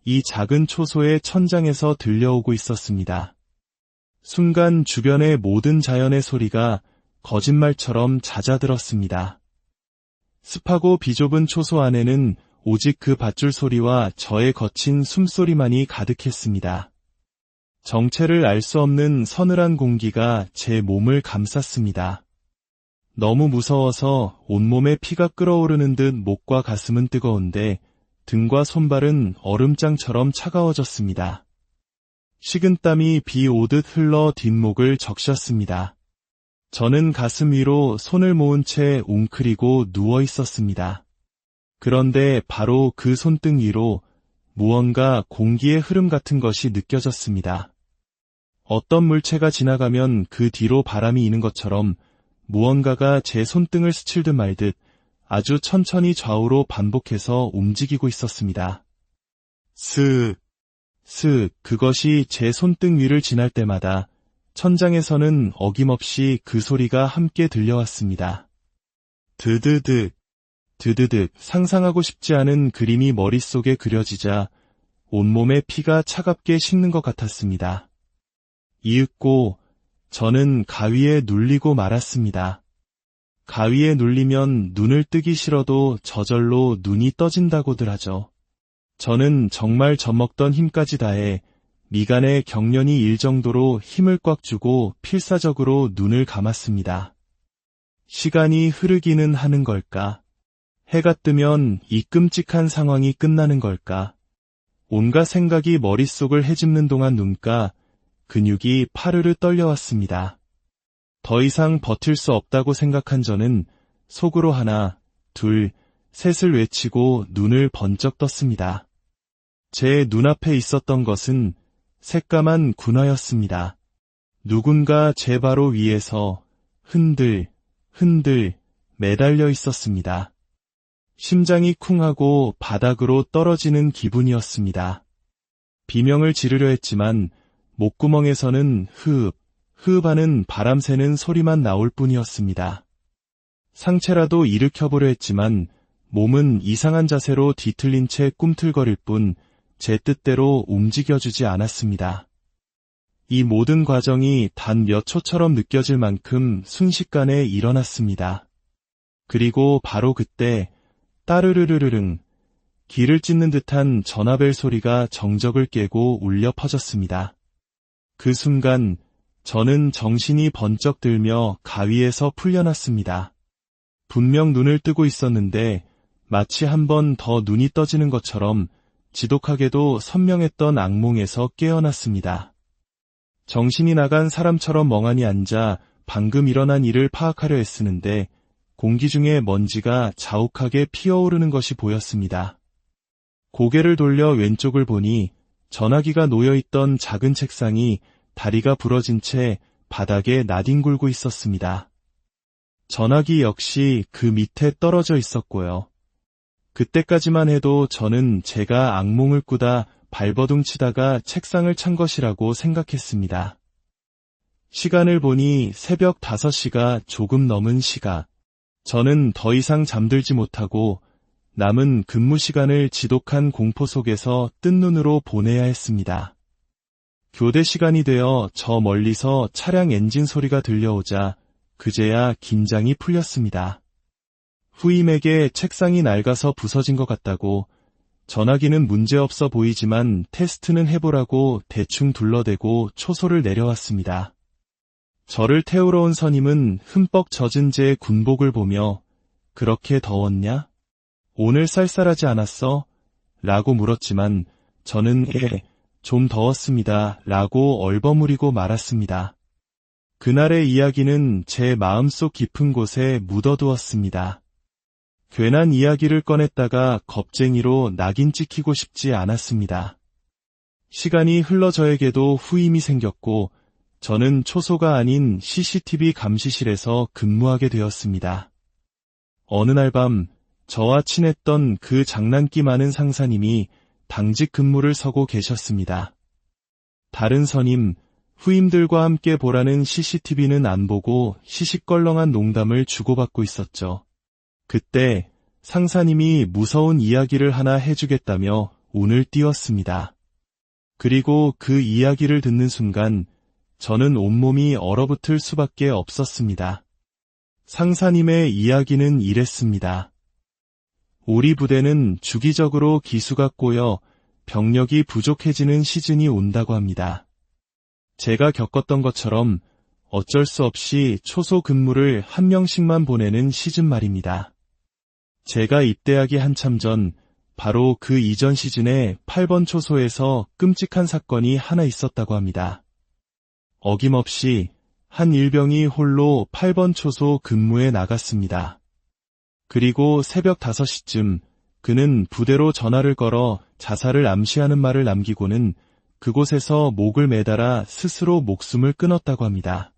이 작은 초소의 천장에서 들려오고 있었습니다. 순간 주변의 모든 자연의 소리가 거짓말처럼 잦아들었습니다. 습하고 비좁은 초소 안에는 오직 그 밧줄 소리와 저의 거친 숨소리만이 가득했습니다. 정체를 알 수 없는 서늘한 공기가 제 몸을 감쌌습니다. 너무 무서워서 온몸에 피가 끓어오르는 듯 목과 가슴은 뜨거운데 등과 손발은 얼음장처럼 차가워졌습니다. 식은땀이 비 오듯 흘러 뒷목을 적셨습니다. 저는 가슴 위로 손을 모은 채 웅크리고 누워 있었습니다. 그런데 바로 그 손등 위로 무언가 공기의 흐름 같은 것이 느껴졌습니다. 어떤 물체가 지나가면 그 뒤로 바람이 이는 것처럼 무언가가 제 손등을 스칠듯 말듯 아주 천천히 좌우로 반복해서 움직이고 있었습니다. 슥, 슥, 그것이 제 손등 위를 지날 때마다 천장에서는 어김없이 그 소리가 함께 들려왔습니다. 드드득, 드드득. 상상하고 싶지 않은 그림이 머릿속에 그려지자 온몸에 피가 차갑게 식는 것 같았습니다. 이윽고 저는 가위에 눌리고 말았습니다. 가위에 눌리면 눈을 뜨기 싫어도 저절로 눈이 떠진다고들 하죠. 저는 정말 젖먹던 힘까지 다해 미간에 경련이 일 정도로 힘을 꽉 주고 필사적으로 눈을 감았습니다. 시간이 흐르기는 하는 걸까? 해가 뜨면 이 끔찍한 상황이 끝나는 걸까? 온갖 생각이 머릿속을 헤집는 동안 눈가 근육이 파르르 떨려왔습니다. 더 이상 버틸 수 없다고 생각한 저는 속으로 하나, 둘, 셋을 외치고 눈을 번쩍 떴습니다. 제 눈앞에 있었던 것은 새까만 군화였습니다. 누군가 제 바로 위에서 흔들 매달려 있었습니다. 심장이 쿵하고 바닥으로 떨어지는 기분이었습니다. 비명을 지르려 했지만 목구멍에서는 흐흡하는 바람 새는 소리만 나올 뿐이었습니다. 상체라도 일으켜보려 했지만 몸은 이상한 자세로 뒤틀린 채 꿈틀거릴 뿐 제 뜻대로 움직여주지 않았습니다. 이 모든 과정이 단 몇 초처럼 느껴질 만큼 순식간에 일어났습니다. 그리고 바로 그때 따르르르르릉 귀를 찢는 듯한 전화벨 소리가 정적을 깨고 울려 퍼졌습니다. 그 순간 저는 정신이 번쩍 들며 가위에서 풀려났습니다. 분명 눈을 뜨고 있었는데 마치 한 번 더 눈이 떠지는 것처럼 지독하게도 선명했던 악몽에서 깨어났습니다. 정신이 나간 사람처럼 멍하니 앉아 방금 일어난 일을 파악하려 애쓰는데 공기 중에 먼지가 자욱하게 피어오르는 것이 보였습니다. 고개를 돌려 왼쪽을 보니 전화기가 놓여있던 작은 책상이 다리가 부러진 채 바닥에 나뒹굴고 있었습니다. 전화기 역시 그 밑에 떨어져 있었고요. 그때까지만 해도 저는 제가 악몽을 꾸다 발버둥 치다가 책상을 찬 것이라고 생각했습니다. 시간을 보니 새벽 5시가 조금 넘은 시각. 저는 더 이상 잠들지 못하고 남은 근무 시간을 지독한 공포 속에서 뜬 눈으로 보내야 했습니다. 교대 시간이 되어 저 멀리서 차량 엔진 소리가 들려오자 그제야 긴장이 풀렸습니다. 후임에게 책상이 낡아서 부서진 것 같다고, 전화기는 문제없어 보이지만 테스트는 해보라고 대충 둘러대고 초소를 내려왔습니다. 저를 태우러 온 선임은 흠뻑 젖은 제 군복을 보며 그렇게 더웠냐? 오늘 쌀쌀하지 않았어? 라고 물었지만 저는 좀 더웠습니다. 라고 얼버무리고 말았습니다. 그날의 이야기는 제 마음속 깊은 곳에 묻어두었습니다. 괜한 이야기를 꺼냈다가 겁쟁이로 낙인 찍히고 싶지 않았습니다. 시간이 흘러 저에게도 후임이 생겼고 저는 초소가 아닌 CCTV 감시실에서 근무하게 되었습니다. 어느 날 밤 저와 친했던 그 장난기 많은 상사님이 당직 근무를 서고 계셨습니다. 다른 선임, 후임들과 함께 보라는 CCTV는 안 보고 시시껄렁한 농담을 주고받고 있었죠. 그때 상사님이 무서운 이야기를 하나 해주겠다며 운을 띄웠습니다. 그리고 그 이야기를 듣는 순간 저는 온몸이 얼어붙을 수밖에 없었습니다. 상사님의 이야기는 이랬습니다. 우리 부대는 주기적으로 기수가 꼬여 병력이 부족해지는 시즌이 온다고 합니다. 제가 겪었던 것처럼 어쩔 수 없이 초소 근무를 한 명씩만 보내는 시즌 말입니다. 제가 입대하기 한참 전 바로 그 이전 시즌에 8번 초소에서 끔찍한 사건이 하나 있었다고 합니다. 어김없이 한 일병이 홀로 8번 초소 근무에 나갔습니다. 그리고 새벽 5시쯤 그는 부대로 전화를 걸어 자살을 암시하는 말을 남기고는 그곳에서 목을 매달아 스스로 목숨을 끊었다고 합니다.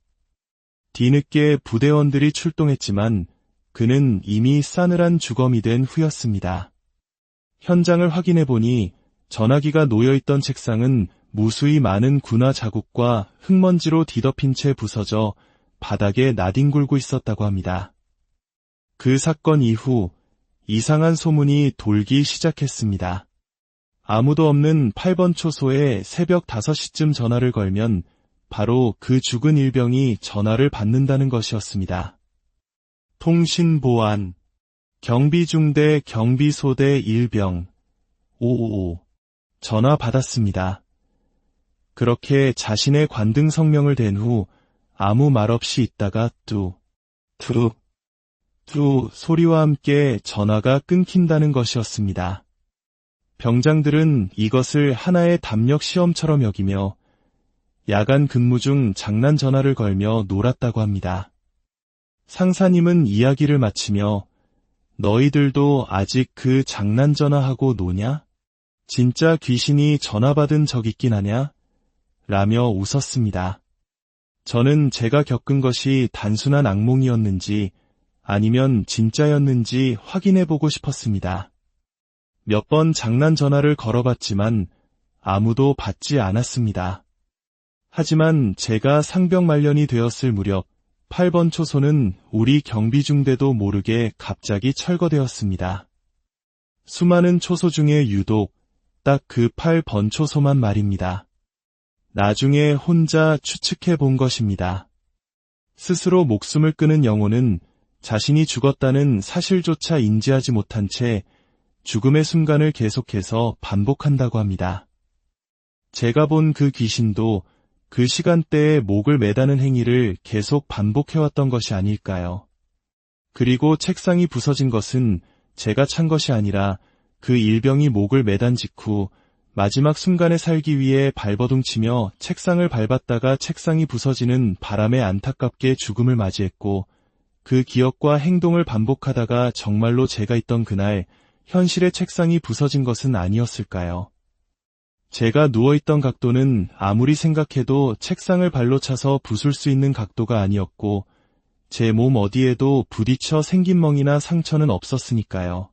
뒤늦게 부대원들이 출동했지만 그는 이미 싸늘한 주검이 된 후였습니다. 현장을 확인해보니 전화기가 놓여있던 책상은 무수히 많은 군화 자국과 흙먼지로 뒤덮인 채 부서져 바닥에 나뒹굴고 있었다고 합니다. 그 사건 이후 이상한 소문이 돌기 시작했습니다. 아무도 없는 8번 초소에 새벽 5시쯤 전화를 걸면 바로 그 죽은 일병이 전화를 받는다는 것이었습니다. 통신보안 경비중대 경비소대 일병 555 전화 받았습니다. 그렇게 자신의 관등 성명을 댄 후 아무 말 없이 있다가 뚜 소리와 함께 전화가 끊긴다는 것이었습니다. 병장들은 이것을 하나의 담력 시험처럼 여기며 야간 근무 중 장난 전화를 걸며 놀았다고 합니다. 상사님은 이야기를 마치며 너희들도 아직 그 장난 전화하고 노냐? 진짜 귀신이 전화 받은 적 있긴 하냐? 라며 웃었습니다. 저는 제가 겪은 것이 단순한 악몽이었는지 아니면 진짜였는지 확인해보고 싶었습니다. 몇 번 장난 전화를 걸어봤지만 아무도 받지 않았습니다. 하지만 제가 상병 말년이 되었을 무렵 8번 초소는 우리 경비중대도 모르게 갑자기 철거되었습니다. 수많은 초소 중에 유독 딱 그 8번 초소만 말입니다. 나중에 혼자 추측해 본 것입니다. 스스로 목숨을 끊은 영혼은 자신이 죽었다는 사실조차 인지하지 못한 채 죽음의 순간을 계속해서 반복한다고 합니다. 제가 본 그 귀신도 그 시간대에 목을 매다는 행위를 계속 반복해왔던 것이 아닐까요? 그리고 책상이 부서진 것은 제가 찬 것이 아니라 그 일병이 목을 매단 직후 마지막 순간에 살기 위해 발버둥치며 책상을 밟았다가 책상이 부서지는 바람에 안타깝게 죽음을 맞이했고 그 기억과 행동을 반복하다가 정말로 제가 있던 그날 현실의 책상이 부서진 것은 아니었을까요? 제가 누워있던 각도는 아무리 생각해도 책상을 발로 차서 부술 수 있는 각도가 아니었고 제 몸 어디에도 부딪혀 생긴 멍이나 상처는 없었으니까요.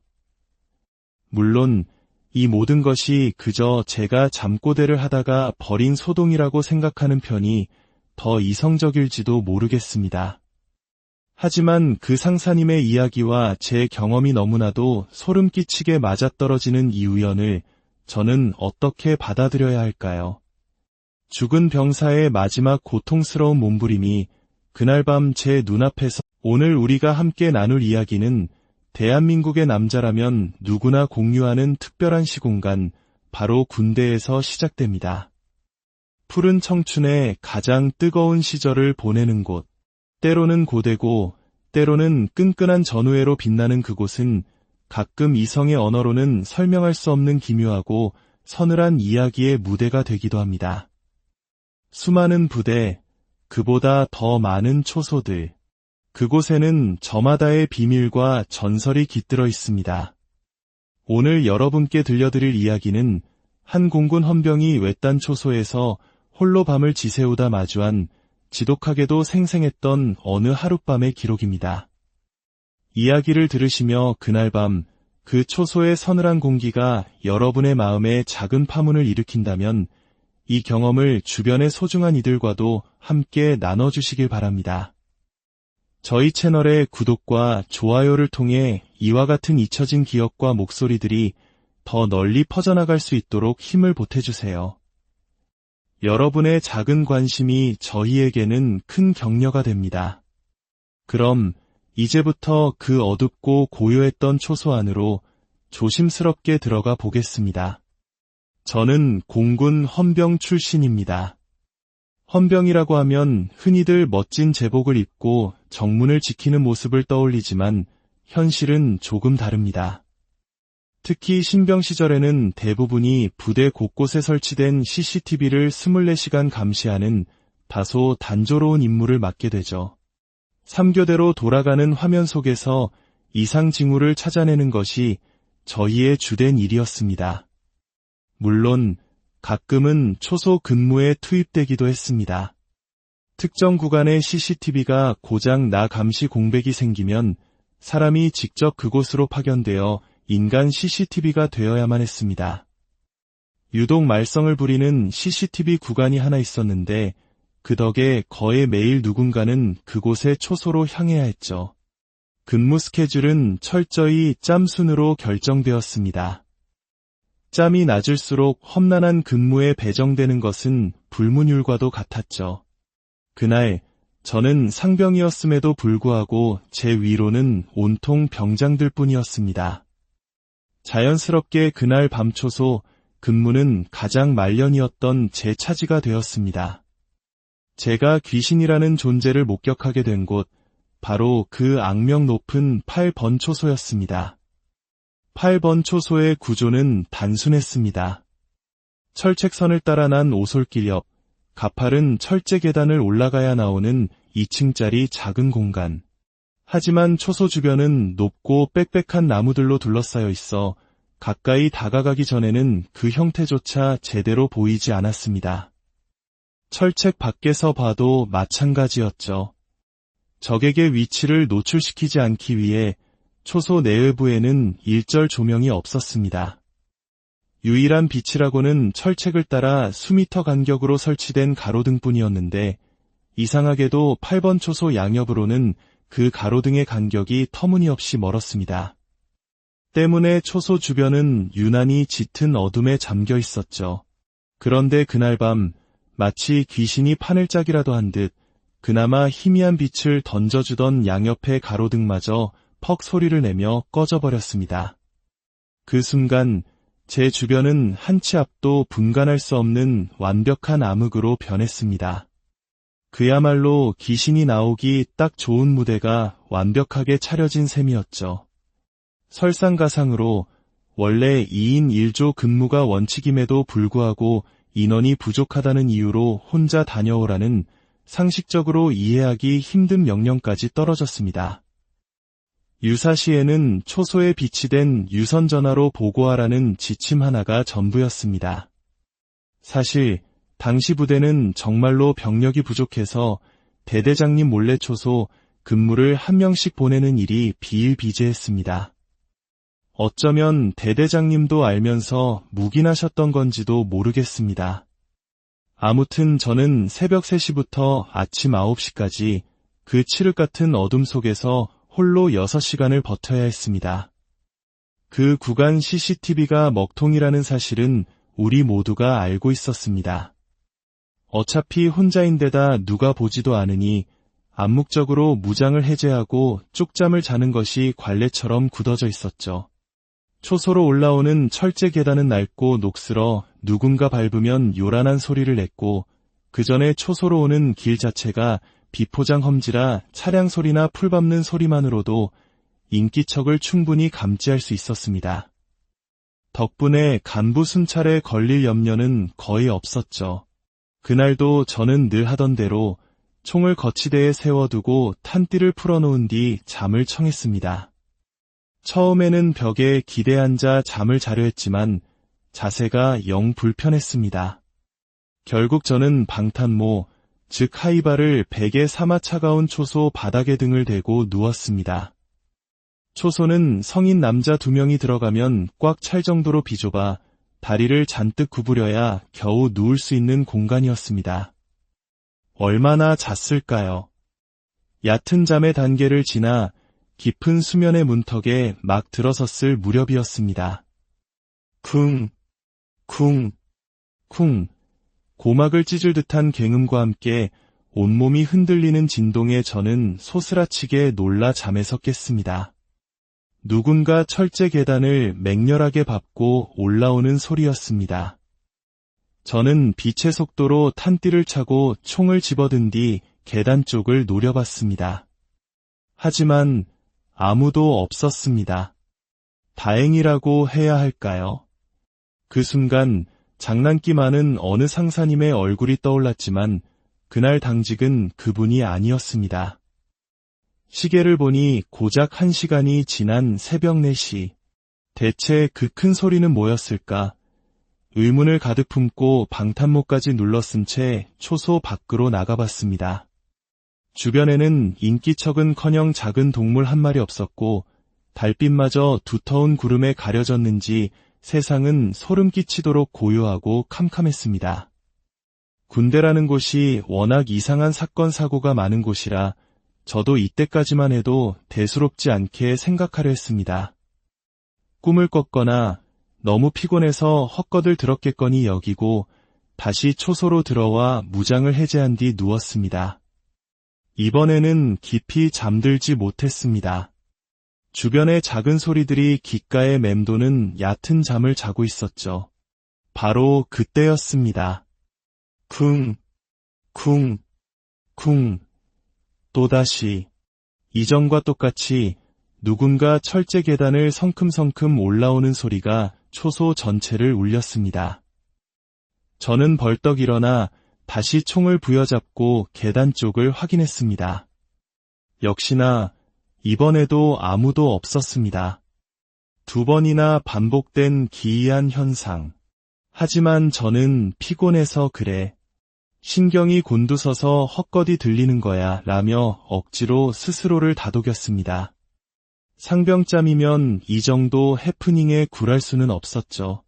물론 이 모든 것이 그저 제가 잠꼬대를 하다가 버린 소동이라고 생각하는 편이 더 이성적일지도 모르겠습니다. 하지만 그 상사님의 이야기와 제 경험이 너무나도 소름 끼치게 맞아떨어지는 이 우연을 저는 어떻게 받아들여야 할까요? 죽은 병사의 마지막 고통스러운 몸부림이 그날 밤 제 눈앞에서 오늘 우리가 함께 나눌 이야기는 대한민국의 남자라면 누구나 공유하는 특별한 시공간, 바로 군대에서 시작됩니다. 푸른 청춘의 가장 뜨거운 시절을 보내는 곳, 때로는 고되고 때로는 끈끈한 전우회로 빛나는 그곳은 가끔 이성의 언어로는 설명할 수 없는 기묘하고 서늘한 이야기의 무대가 되기도 합니다. 수많은 부대, 그보다 더 많은 초소들, 그곳에는 저마다의 비밀과 전설이 깃들어 있습니다. 오늘 여러분께 들려드릴 이야기는 한 공군 헌병이 외딴 초소에서 홀로 밤을 지새우다 마주한 지독하게도 생생했던 어느 하룻밤의 기록입니다. 이야기를 들으시며 그날 밤 그 초소의 서늘한 공기가 여러분의 마음에 작은 파문을 일으킨다면 이 경험을 주변의 소중한 이들과도 함께 나눠주시길 바랍니다. 저희 채널의 구독과 좋아요를 통해 이와 같은 잊혀진 기억과 목소리들이 더 널리 퍼져나갈 수 있도록 힘을 보태주세요. 여러분의 작은 관심이 저희에게는 큰 격려가 됩니다. 그럼 이제부터 그 어둡고 고요했던 초소 안으로 조심스럽게 들어가 보겠습니다. 저는 공군 헌병 출신입니다. 헌병이라고 하면 흔히들 멋진 제복을 입고 정문을 지키는 모습을 떠올리지만 현실은 조금 다릅니다. 특히 신병 시절에는 대부분이 부대 곳곳에 설치된 CCTV를 24시간 감시하는 다소 단조로운 임무를 맡게 되죠. 3교대로 돌아가는 화면 속에서 이상 징후를 찾아내는 것이 저희의 주된 일이었습니다. 물론 가끔은 초소 근무에 투입되기도 했습니다. 특정 구간의 CCTV가 고장 나 감시 공백이 생기면 사람이 직접 그곳으로 파견되어 인간 CCTV가 되어야만 했습니다. 유독 말썽을 부리는 CCTV 구간이 하나 있었는데 그 덕에 거의 매일 누군가는 그곳에 초소로 향해야 했죠. 근무 스케줄은 철저히 짬순으로 결정되었습니다. 짬이 낮을수록 험난한 근무에 배정되는 것은 불문율과도 같았죠. 그날 저는 상병이었음에도 불구하고 제 위로는 온통 병장들 뿐이었습니다. 자연스럽게 그날 밤 초소 근무는 가장 말년이었던 제 차지가 되었습니다. 제가 귀신이라는 존재를 목격하게 된 곳, 바로 그 악명 높은 8번 초소였습니다. 8번 초소의 구조는 단순했습니다. 철책선을 따라 난 오솔길 옆, 가파른 철제 계단을 올라가야 나오는 2층짜리 작은 공간. 하지만 초소 주변은 높고 빽빽한 나무들로 둘러싸여 있어 가까이 다가가기 전에는 그 형태조차 제대로 보이지 않았습니다. 철책 밖에서 봐도 마찬가지였죠. 적에게 위치를 노출시키지 않기 위해 초소 내외부에는 일절 조명이 없었습니다. 유일한 빛이라고는 철책을 따라 수미터 간격으로 설치된 가로등뿐이었는데 이상하게도 8번 초소 양옆으로는 그 가로등의 간격이 터무니없이 멀었습니다. 때문에 초소 주변은 유난히 짙은 어둠에 잠겨 있었죠. 그런데 그날 밤 마치 귀신이 판을 짜기라도 한 듯 그나마 희미한 빛을 던져주던 양옆의 가로등마저 퍽 소리를 내며 꺼져버렸습니다. 그 순간 제 주변은 한 치 앞도 분간할 수 없는 완벽한 암흑으로 변했습니다. 그야말로 귀신이 나오기 딱 좋은 무대가 완벽하게 차려진 셈이었죠. 설상가상으로 원래 2인 1조 근무가 원칙임에도 불구하고 인원이 부족하다는 이유로 혼자 다녀오라는 상식적으로 이해하기 힘든 명령까지 떨어졌습니다. 유사시에는 초소에 비치된 유선전화로 보고하라는 지침 하나가 전부였습니다. 사실 당시 부대는 정말로 병력이 부족해서 대대장님 몰래 초소 근무를 한 명씩 보내는 일이 비일비재했습니다. 어쩌면 대대장님도 알면서 묵인하셨던 건지도 모르겠습니다. 아무튼 저는 새벽 3시부터 아침 9시까지 그 칠흑 같은 어둠 속에서 홀로 6시간을 버텨야 했습니다. 그 구간 CCTV가 먹통이라는 사실은 우리 모두가 알고 있었습니다. 어차피 혼자인데다 누가 보지도 않으니 암묵적으로 무장을 해제하고 쪽잠을 자는 것이 관례처럼 굳어져 있었죠. 초소로 올라오는 철제 계단은 낡고 녹슬어 누군가 밟으면 요란한 소리를 냈고 그 전에 초소로 오는 길 자체가 비포장 험지라 차량 소리나 풀 밟는 소리만으로도 인기척을 충분히 감지할 수 있었습니다. 덕분에 간부 순찰에 걸릴 염려는 거의 없었죠. 그날도 저는 늘 하던 대로 총을 거치대에 세워두고 탄띠를 풀어놓은 뒤 잠을 청했습니다. 처음에는 벽에 기대 앉아 잠을 자려 했지만 자세가 영 불편했습니다. 결국 저는 방탄모, 즉 하이바를 베개 삼아 차가운 초소 바닥에 등을 대고 누웠습니다. 초소는 성인 남자 2명이 들어가면 꽉 찰 정도로 비좁아 다리를 잔뜩 구부려야 겨우 누울 수 있는 공간이었습니다. 얼마나 잤을까요? 얕은 잠의 단계를 지나 깊은 수면의 문턱에 막 들어섰을 무렵이었습니다. 쿵, 쿵, 쿵. 고막을 찢을 듯한 굉음과 함께 온몸이 흔들리는 진동에 저는 소스라치게 놀라 잠에서 깼습니다. 누군가 철제 계단을 맹렬하게 밟고 올라오는 소리였습니다. 저는 빛의 속도로 탄띠를 차고 총을 집어든 뒤 계단 쪽을 노려봤습니다. 하지만 아무도 없었습니다. 다행이라고 해야 할까요? 그 순간 장난기 많은 어느 상사님의 얼굴이 떠올랐지만 그날 당직은 그분이 아니었습니다. 시계를 보니 고작 1시간이 지난 새벽 4시. 대체 그 큰 소리는 뭐였을까? 의문을 가득 품고 방탄모까지 눌러쓴 채 초소 밖으로 나가봤습니다. 주변에는 인기척은커녕 작은 동물 한 마리 없었고 달빛마저 두터운 구름에 가려졌는지 세상은 소름 끼치도록 고요하고 캄캄했습니다. 군대라는 곳이 워낙 이상한 사건 사고가 많은 곳이라 저도 이때까지만 해도 대수롭지 않게 생각하려 했습니다. 꿈을 꿨거나 너무 피곤해서 헛것을 들었겠거니 여기고 다시 초소로 들어와 무장을 해제한 뒤 누웠습니다. 이번에는 깊이 잠들지 못했습니다. 주변의 작은 소리들이 귓가에 맴도는 얕은 잠을 자고 있었죠. 바로 그때였습니다. 쿵, 쿵, 쿵. 또다시 이전과 똑같이 누군가 철제 계단을 성큼성큼 올라오는 소리가 초소 전체를 울렸습니다. 저는 벌떡 일어나 다시 총을 부여잡고 계단 쪽을 확인했습니다. 역시나 이번에도 아무도 없었습니다. 2번이나 반복된 기이한 현상. 하지만 저는 피곤해서 그래. 신경이 곤두서서 헛것이 들리는 거야 라며 억지로 스스로를 다독였습니다. 상병짬이면 이 정도 해프닝에 굴할 수는 없었죠.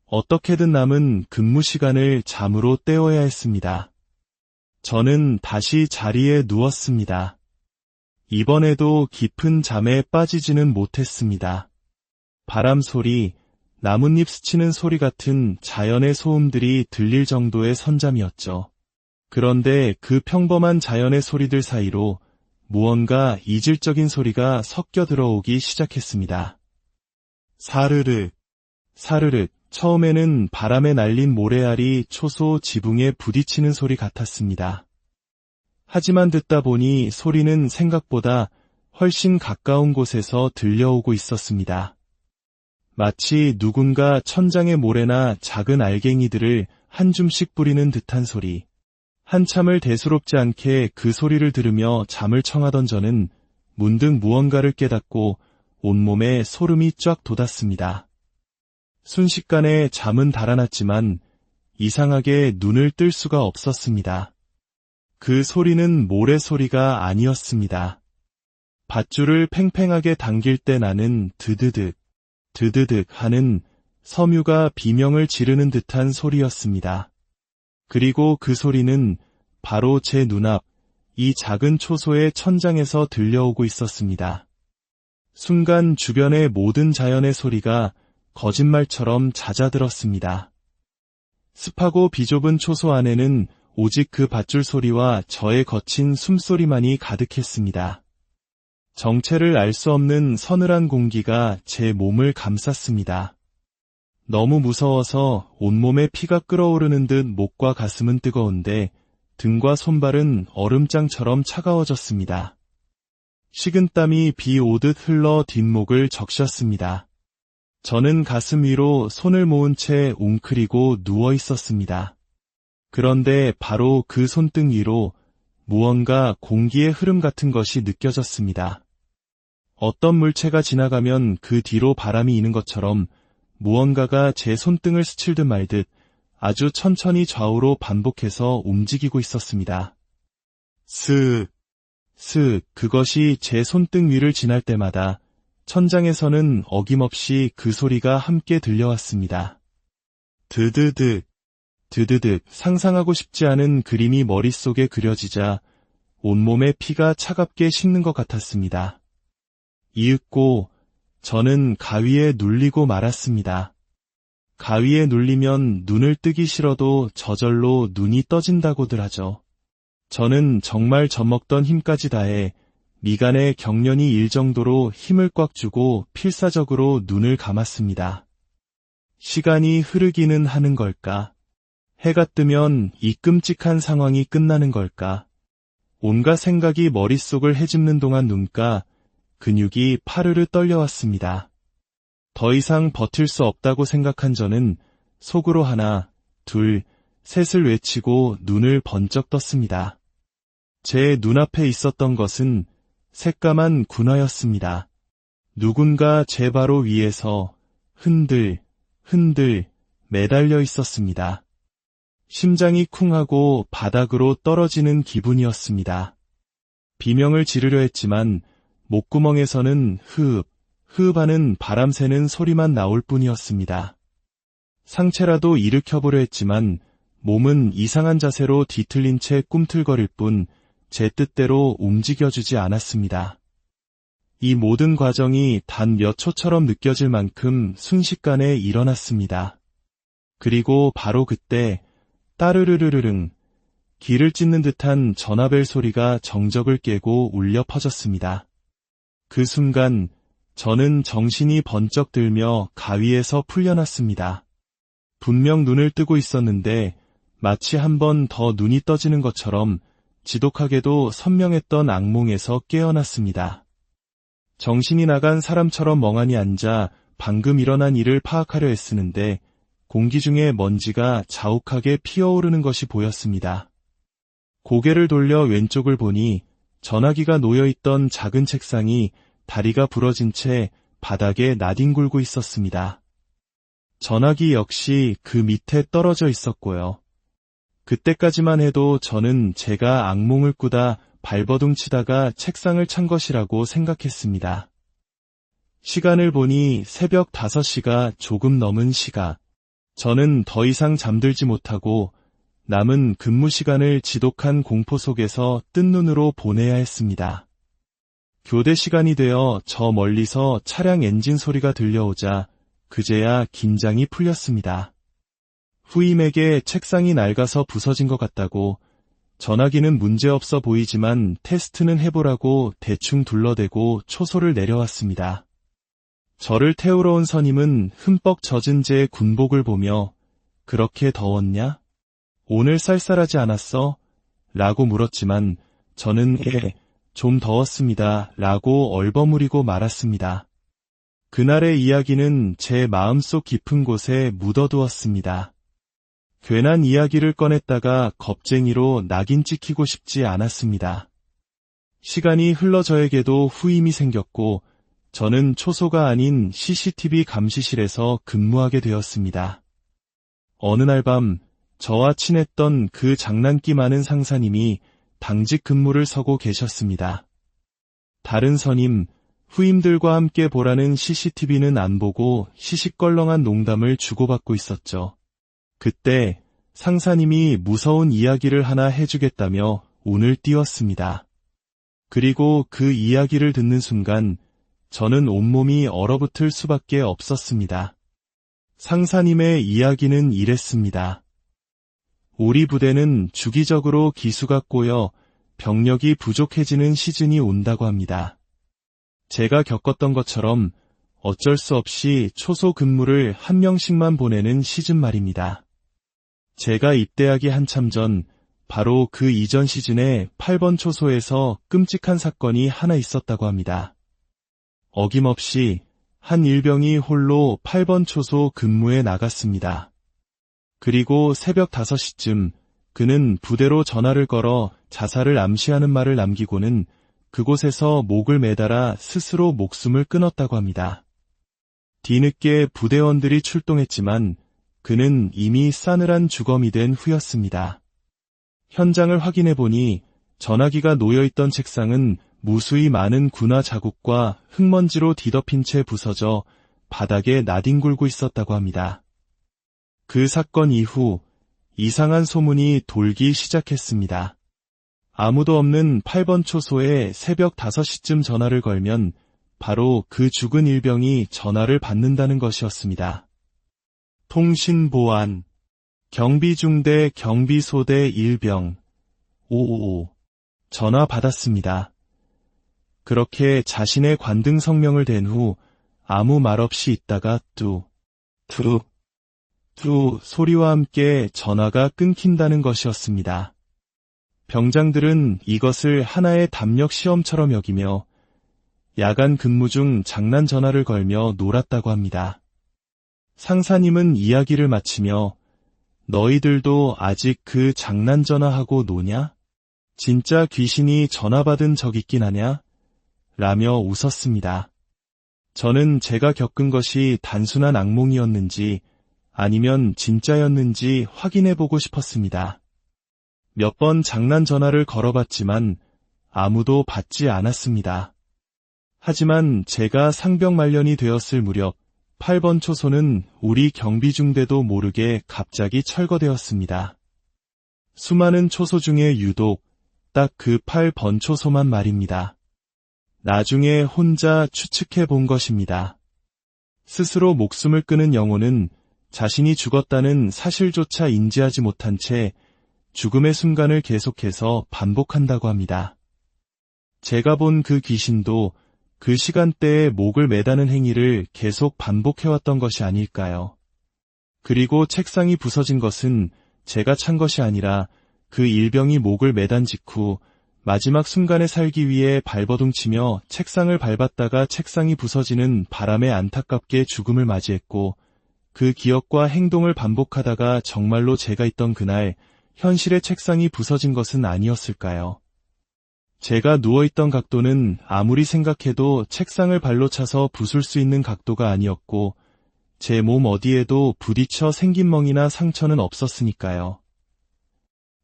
어떻게든 남은 근무 시간을 잠으로 때워야 했습니다. 저는 다시 자리에 누웠습니다. 이번에도 깊은 잠에 빠지지는 못했습니다. 바람 소리, 나뭇잎 스치는 소리 같은 자연의 소음들이 들릴 정도의 선잠이었죠. 그런데 그 평범한 자연의 소리들 사이로 무언가 이질적인 소리가 섞여 들어오기 시작했습니다. 사르륵, 사르륵. 처음에는 바람에 날린 모래알이 초소 지붕에 부딪히는 소리 같았습니다. 하지만 듣다 보니 소리는 생각보다 훨씬 가까운 곳에서 들려오고 있었습니다. 마치 누군가 천장의 모래나 작은 알갱이들을 한 줌씩 뿌리는 듯한 소리. 한참을 대수롭지 않게 그 소리를 들으며 잠을 청하던 저는 문득 무언가를 깨닫고 온몸에 소름이 쫙 돋았습니다. 순식간에 잠은 달아났지만 이상하게 눈을 뜰 수가 없었습니다. 그 소리는 모래 소리가 아니었습니다. 밧줄을 팽팽하게 당길 때 나는 드드득, 드드득 하는 섬유가 비명을 지르는 듯한 소리였습니다. 그리고 그 소리는 바로 제 눈앞, 이 작은 초소의 천장에서 들려오고 있었습니다. 순간 주변의 모든 자연의 소리가 거짓말처럼 잦아들었습니다. 습하고 비좁은 초소 안에는 오직 그 밧줄 소리와 저의 거친 숨소리만이 가득했습니다. 정체를 알 수 없는 서늘한 공기가 제 몸을 감쌌습니다. 너무 무서워서 온몸에 피가 끓어오르는 듯 목과 가슴은 뜨거운데 등과 손발은 얼음장처럼 차가워졌습니다. 식은땀이 비 오듯 흘러 뒷목을 적셨습니다. 저는 가슴 위로 손을 모은 채 웅크리고 누워 있었습니다. 그런데 바로 그 손등 위로 무언가 공기의 흐름 같은 것이 느껴졌습니다. 어떤 물체가 지나가면 그 뒤로 바람이 이는 것처럼 무언가가 제 손등을 스칠듯 말듯 아주 천천히 좌우로 반복해서 움직이고 있었습니다. 슥, 슥, 그것이 제 손등 위를 지날 때마다 천장에서는 어김없이 그 소리가 함께 들려왔습니다. 드드득, 드드득. 상상하고 싶지 않은 그림이 머릿속에 그려지자 온몸에 피가 차갑게 식는 것 같았습니다. 이윽고 저는 가위에 눌리고 말았습니다. 가위에 눌리면 눈을 뜨기 싫어도 저절로 눈이 떠진다고들 하죠. 저는 정말 젖먹던 힘까지 다해 미간에 경련이 일 정도로 힘을 꽉 주고 필사적으로 눈을 감았습니다. 시간이 흐르기는 하는 걸까? 해가 뜨면 이 끔찍한 상황이 끝나는 걸까? 온갖 생각이 머릿속을 헤집는 동안 눈가 근육이 파르르 떨려왔습니다. 더 이상 버틸 수 없다고 생각한 저는 속으로 하나, 둘, 셋을 외치고 눈을 번쩍 떴습니다. 제 눈앞에 있었던 것은 새까만 군화였습니다. 누군가 제 바로 위에서 흔들, 흔들 매달려 있었습니다. 심장이 쿵하고 바닥으로 떨어지는 기분이었습니다. 비명을 지르려 했지만 목구멍에서는 흐흡, 흐흡하는 바람 새는 소리만 나올 뿐이었습니다. 상체라도 일으켜보려 했지만 몸은 이상한 자세로 뒤틀린 채 꿈틀거릴 뿐 제 뜻대로 움직여주지 않았습니다. 이 모든 과정이 단 몇 초처럼 느껴질 만큼 순식간에 일어났습니다. 그리고 바로 그때 따르르르르릉 귀를 찢는 듯한 전화벨 소리가 정적을 깨고 울려 퍼졌습니다. 그 순간 저는 정신이 번쩍 들며 가위에서 풀려났습니다. 분명 눈을 뜨고 있었는데 마치 한 번 더 눈이 떠지는 것처럼 지독하게도 선명했던 악몽에서 깨어났습니다. 정신이 나간 사람처럼 멍하니 앉아 방금 일어난 일을 파악하려 애쓰는데 공기 중에 먼지가 자욱하게 피어오르는 것이 보였습니다. 고개를 돌려 왼쪽을 보니 전화기가 놓여있던 작은 책상이 다리가 부러진 채 바닥에 나뒹굴고 있었습니다. 전화기 역시 그 밑에 떨어져 있었고요. 그때까지만 해도 저는 제가 악몽을 꾸다 발버둥 치다가 책상을 찬 것이라고 생각했습니다. 시간을 보니 새벽 5시가 조금 넘은 시각. 저는 더 이상 잠들지 못하고 남은 근무 시간을 지독한 공포 속에서 뜬 눈으로 보내야 했습니다. 교대 시간이 되어 저 멀리서 차량 엔진 소리가 들려오자 그제야 긴장이 풀렸습니다. 후임에게 책상이 낡아서 부서진 것 같다고, 전화기는 문제없어 보이지만 테스트는 해보라고 대충 둘러대고 초소를 내려왔습니다. 저를 태우러 온 선임은 흠뻑 젖은 제 군복을 보며 그렇게 더웠냐? 오늘 쌀쌀하지 않았어? 라고 물었지만 저는 좀 더웠습니다. 라고 얼버무리고 말았습니다. 그날의 이야기는 제 마음속 깊은 곳에 묻어두었습니다. 괜한 이야기를 꺼냈다가 겁쟁이로 낙인 찍히고 싶지 않았습니다. 시간이 흘러 저에게도 후임이 생겼고 저는 초소가 아닌 CCTV 감시실에서 근무하게 되었습니다. 어느 날 밤 저와 친했던 그 장난기 많은 상사님이 당직 근무를 서고 계셨습니다. 다른 선임, 후임들과 함께 보라는 CCTV는 안 보고 시시껄렁한 농담을 주고받고 있었죠. 그때 상사님이 무서운 이야기를 하나 해주겠다며 운을 띄웠습니다. 그리고 그 이야기를 듣는 순간 저는 온몸이 얼어붙을 수밖에 없었습니다. 상사님의 이야기는 이랬습니다. 우리 부대는 주기적으로 기수가 꼬여 병력이 부족해지는 시즌이 온다고 합니다. 제가 겪었던 것처럼 어쩔 수 없이 초소 근무를 한 명씩만 보내는 시즌 말입니다. 제가 입대하기 한참 전 바로 그 이전 시즌에 8번 초소에서 끔찍한 사건이 하나 있었다고 합니다. 어김없이 한 일병이 홀로 8번 초소 근무에 나갔습니다. 그리고 새벽 5시쯤 그는 부대로 전화를 걸어 자살을 암시하는 말을 남기고는 그곳에서 목을 매달아 스스로 목숨을 끊었다고 합니다. 뒤늦게 부대원들이 출동했지만 그는 이미 싸늘한 주검이 된 후였습니다. 현장을 확인해보니 전화기가 놓여있던 책상은 무수히 많은 군화 자국과 흙먼지로 뒤덮인 채 부서져 바닥에 나뒹굴고 있었다고 합니다. 그 사건 이후 이상한 소문이 돌기 시작했습니다. 아무도 없는 8번 초소에 새벽 5시쯤 전화를 걸면 바로 그 죽은 일병이 전화를 받는다는 것이었습니다. 통신보안, 경비중대 경비소대 일병, 555, 전화 받았습니다. 그렇게 자신의 관등 성명을 댄 후 아무 말 없이 있다가 뚜 소리와 함께 전화가 끊긴다는 것이었습니다. 병장들은 이것을 하나의 담력 시험처럼 여기며 야간 근무 중 장난 전화를 걸며 놀았다고 합니다. 상사님은 이야기를 마치며 너희들도 아직 그 장난 전화하고 노냐? 진짜 귀신이 전화 받은 적 있긴 하냐? 라며 웃었습니다. 저는 제가 겪은 것이 단순한 악몽이었는지 아니면 진짜였는지 확인해보고 싶었습니다. 몇 번 장난 전화를 걸어봤지만 아무도 받지 않았습니다. 하지만 제가 상병 말년이 되었을 무렵 8번 초소는 우리 경비중대도 모르게 갑자기 철거되었습니다. 수많은 초소 중에 유독 딱 그 8번 초소만 말입니다. 나중에 혼자 추측해 본 것입니다. 스스로 목숨을 끊은 영혼은 자신이 죽었다는 사실조차 인지하지 못한 채 죽음의 순간을 계속해서 반복한다고 합니다. 제가 본 그 귀신도 그 시간대에 목을 매다는 행위를 계속 반복해왔던 것이 아닐까요? 그리고 책상이 부서진 것은 제가 찬 것이 아니라 그 일병이 목을 매단 직후 마지막 순간에 살기 위해 발버둥치며 책상을 밟았다가 책상이 부서지는 바람에 안타깝게 죽음을 맞이했고, 그 기억과 행동을 반복하다가 정말로 제가 있던 그날 현실의 책상이 부서진 것은 아니었을까요? 제가 누워있던 각도는 아무리 생각해도 책상을 발로 차서 부술 수 있는 각도가 아니었고, 제 몸 어디에도 부딪혀 생긴 멍이나 상처는 없었으니까요.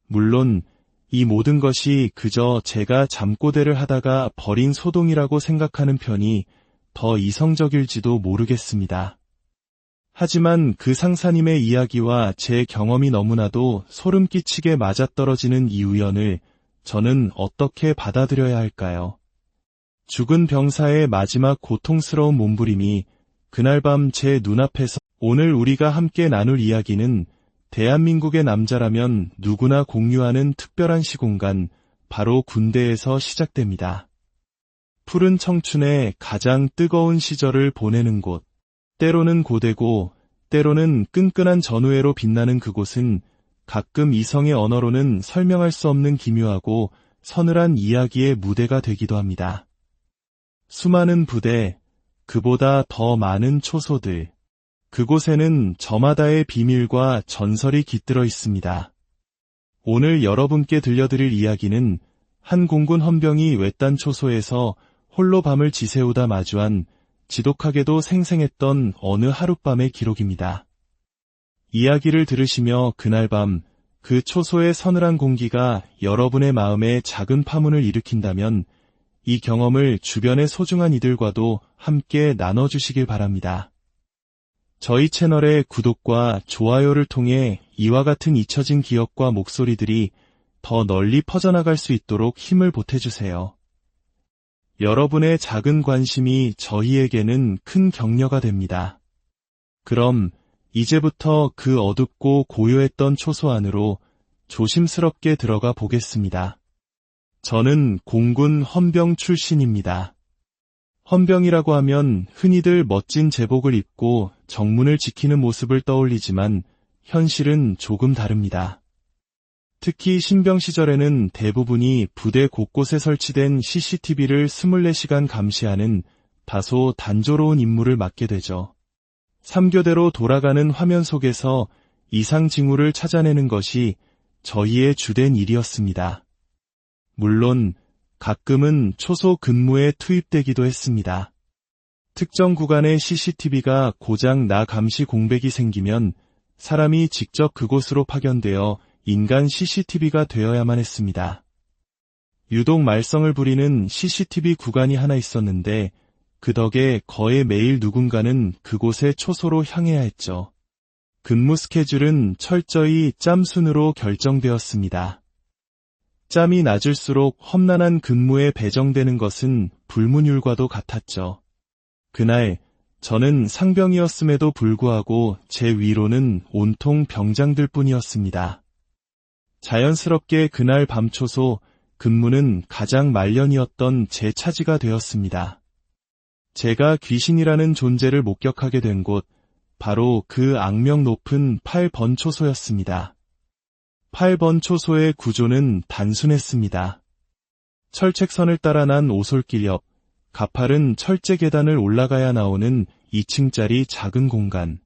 물론 이 모든 것이 그저 제가 잠꼬대를 하다가 버린 소동이라고 생각하는 편이 더 이성적일지도 모르겠습니다. 하지만 그 상사님의 이야기와 제 경험이 너무나도 소름 끼치게 맞아떨어지는 이 우연을 저는 어떻게 받아들여야 할까요? 죽은 병사의 마지막 고통스러운 몸부림이 그날 밤 제 눈앞에서, 오늘 우리가 함께 나눌 이야기는 대한민국의 남자라면 누구나 공유하는 특별한 시공간, 바로 군대에서 시작됩니다. 푸른 청춘의 가장 뜨거운 시절을 보내는 곳, 때로는 고되고 때로는 끈끈한 전우회로 빛나는 그곳은 가끔 이성의 언어로는 설명할 수 없는 기묘하고 서늘한 이야기의 무대가 되기도 합니다. 수많은 부대, 그보다 더 많은 초소들, 그곳에는 저마다의 비밀과 전설이 깃들어 있습니다. 오늘 여러분께 들려드릴 이야기는 한 공군 헌병이 외딴 초소에서 홀로 밤을 지새우다 마주한 지독하게도 생생했던 어느 하룻밤의 기록입니다. 이야기를 들으시며 그날 밤 그 초소의 서늘한 공기가 여러분의 마음에 작은 파문을 일으킨다면 이 경험을 주변의 소중한 이들과도 함께 나눠주시길 바랍니다. 저희 채널의 구독과 좋아요를 통해 이와 같은 잊혀진 기억과 목소리들이 더 널리 퍼져나갈 수 있도록 힘을 보태주세요. 여러분의 작은 관심이 저희에게는 큰 격려가 됩니다. 그럼 이제부터 그 어둡고 고요했던 초소 안으로 조심스럽게 들어가 보겠습니다. 저는 공군 헌병 출신입니다. 헌병이라고 하면 흔히들 멋진 제복을 입고 정문을 지키는 모습을 떠올리지만 현실은 조금 다릅니다. 특히 신병 시절에는 대부분이 부대 곳곳에 설치된 CCTV를 24시간 감시하는 다소 단조로운 임무를 맡게 되죠. 3교대로 돌아가는 화면 속에서 이상 징후를 찾아내는 것이 저희의 주된 일이었습니다. 물론 가끔은 초소 근무에 투입되기도 했습니다. 특정 구간의 CCTV가 고장 나 감시 공백이 생기면 사람이 직접 그곳으로 파견되어 인간 CCTV가 되어야만 했습니다. 유독 말썽을 부리는 CCTV 구간이 하나 있었는데 그 덕에 거의 매일 누군가는 그곳에 초소로 향해야 했죠. 근무 스케줄은 철저히 짬순으로 결정되었습니다. 짬이 낮을수록 험난한 근무에 배정되는 것은 불문율과도 같았죠. 그날 저는 상병이었음에도 불구하고 제 위로는 온통 병장들 뿐이었습니다. 자연스럽게 그날 밤 초소 근무는 가장 말년이었던 제 차지가 되었습니다. 제가 귀신이라는 존재를 목격하게 된 곳, 바로 그 악명 높은 8번 초소였습니다. 8번 초소의 구조는 단순했습니다. 철책선을 따라 난 오솔길 옆, 가파른 철제 계단을 올라가야 나오는 2층짜리 작은 공간.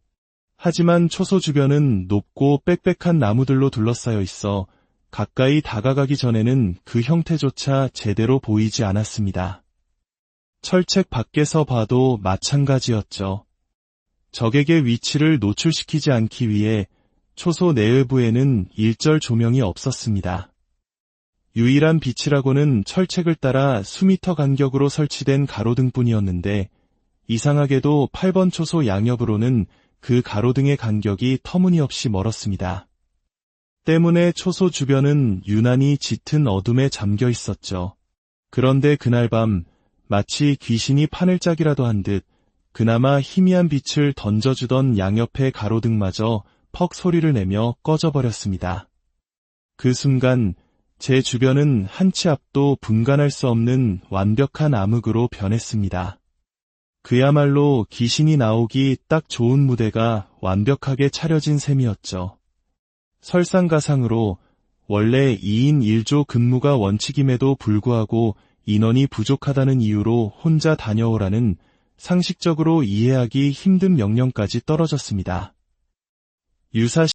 하지만 초소 주변은 높고 빽빽한 나무들로 둘러싸여 있어 가까이 다가가기 전에는 그 형태조차 제대로 보이지 않았습니다. 철책 밖에서 봐도 마찬가지였죠. 적에게 위치를 노출시키지 않기 위해 초소 내외부에는 일절 조명이 없었습니다. 유일한 빛이라고는 철책을 따라 수미터 간격으로 설치된 가로등뿐이었는데 이상하게도 8번 초소 양옆으로는 그 가로등의 간격이 터무니없이 멀었습니다. 때문에 초소 주변은 유난히 짙은 어둠에 잠겨 있었죠. 그런데 그날 밤 마치 귀신이 판을 짜기라도 한 듯 그나마 희미한 빛을 던져주던 양옆의 가로등마저 퍽 소리를 내며 꺼져버렸습니다. 그 순간 제 주변은 한 치 앞도 분간할 수 없는 완벽한 암흑으로 변했습니다. 그야말로 귀신이 나오기 딱 좋은 무대가 완벽하게 차려진 셈이었죠. 설상가상으로 원래 2인 1조 근무가 원칙임에도 불구하고 인원이 부족하다는 이유로 혼자 다녀오라는 상식적으로 이해하기 힘든 명령까지 떨어졌습니다. 유사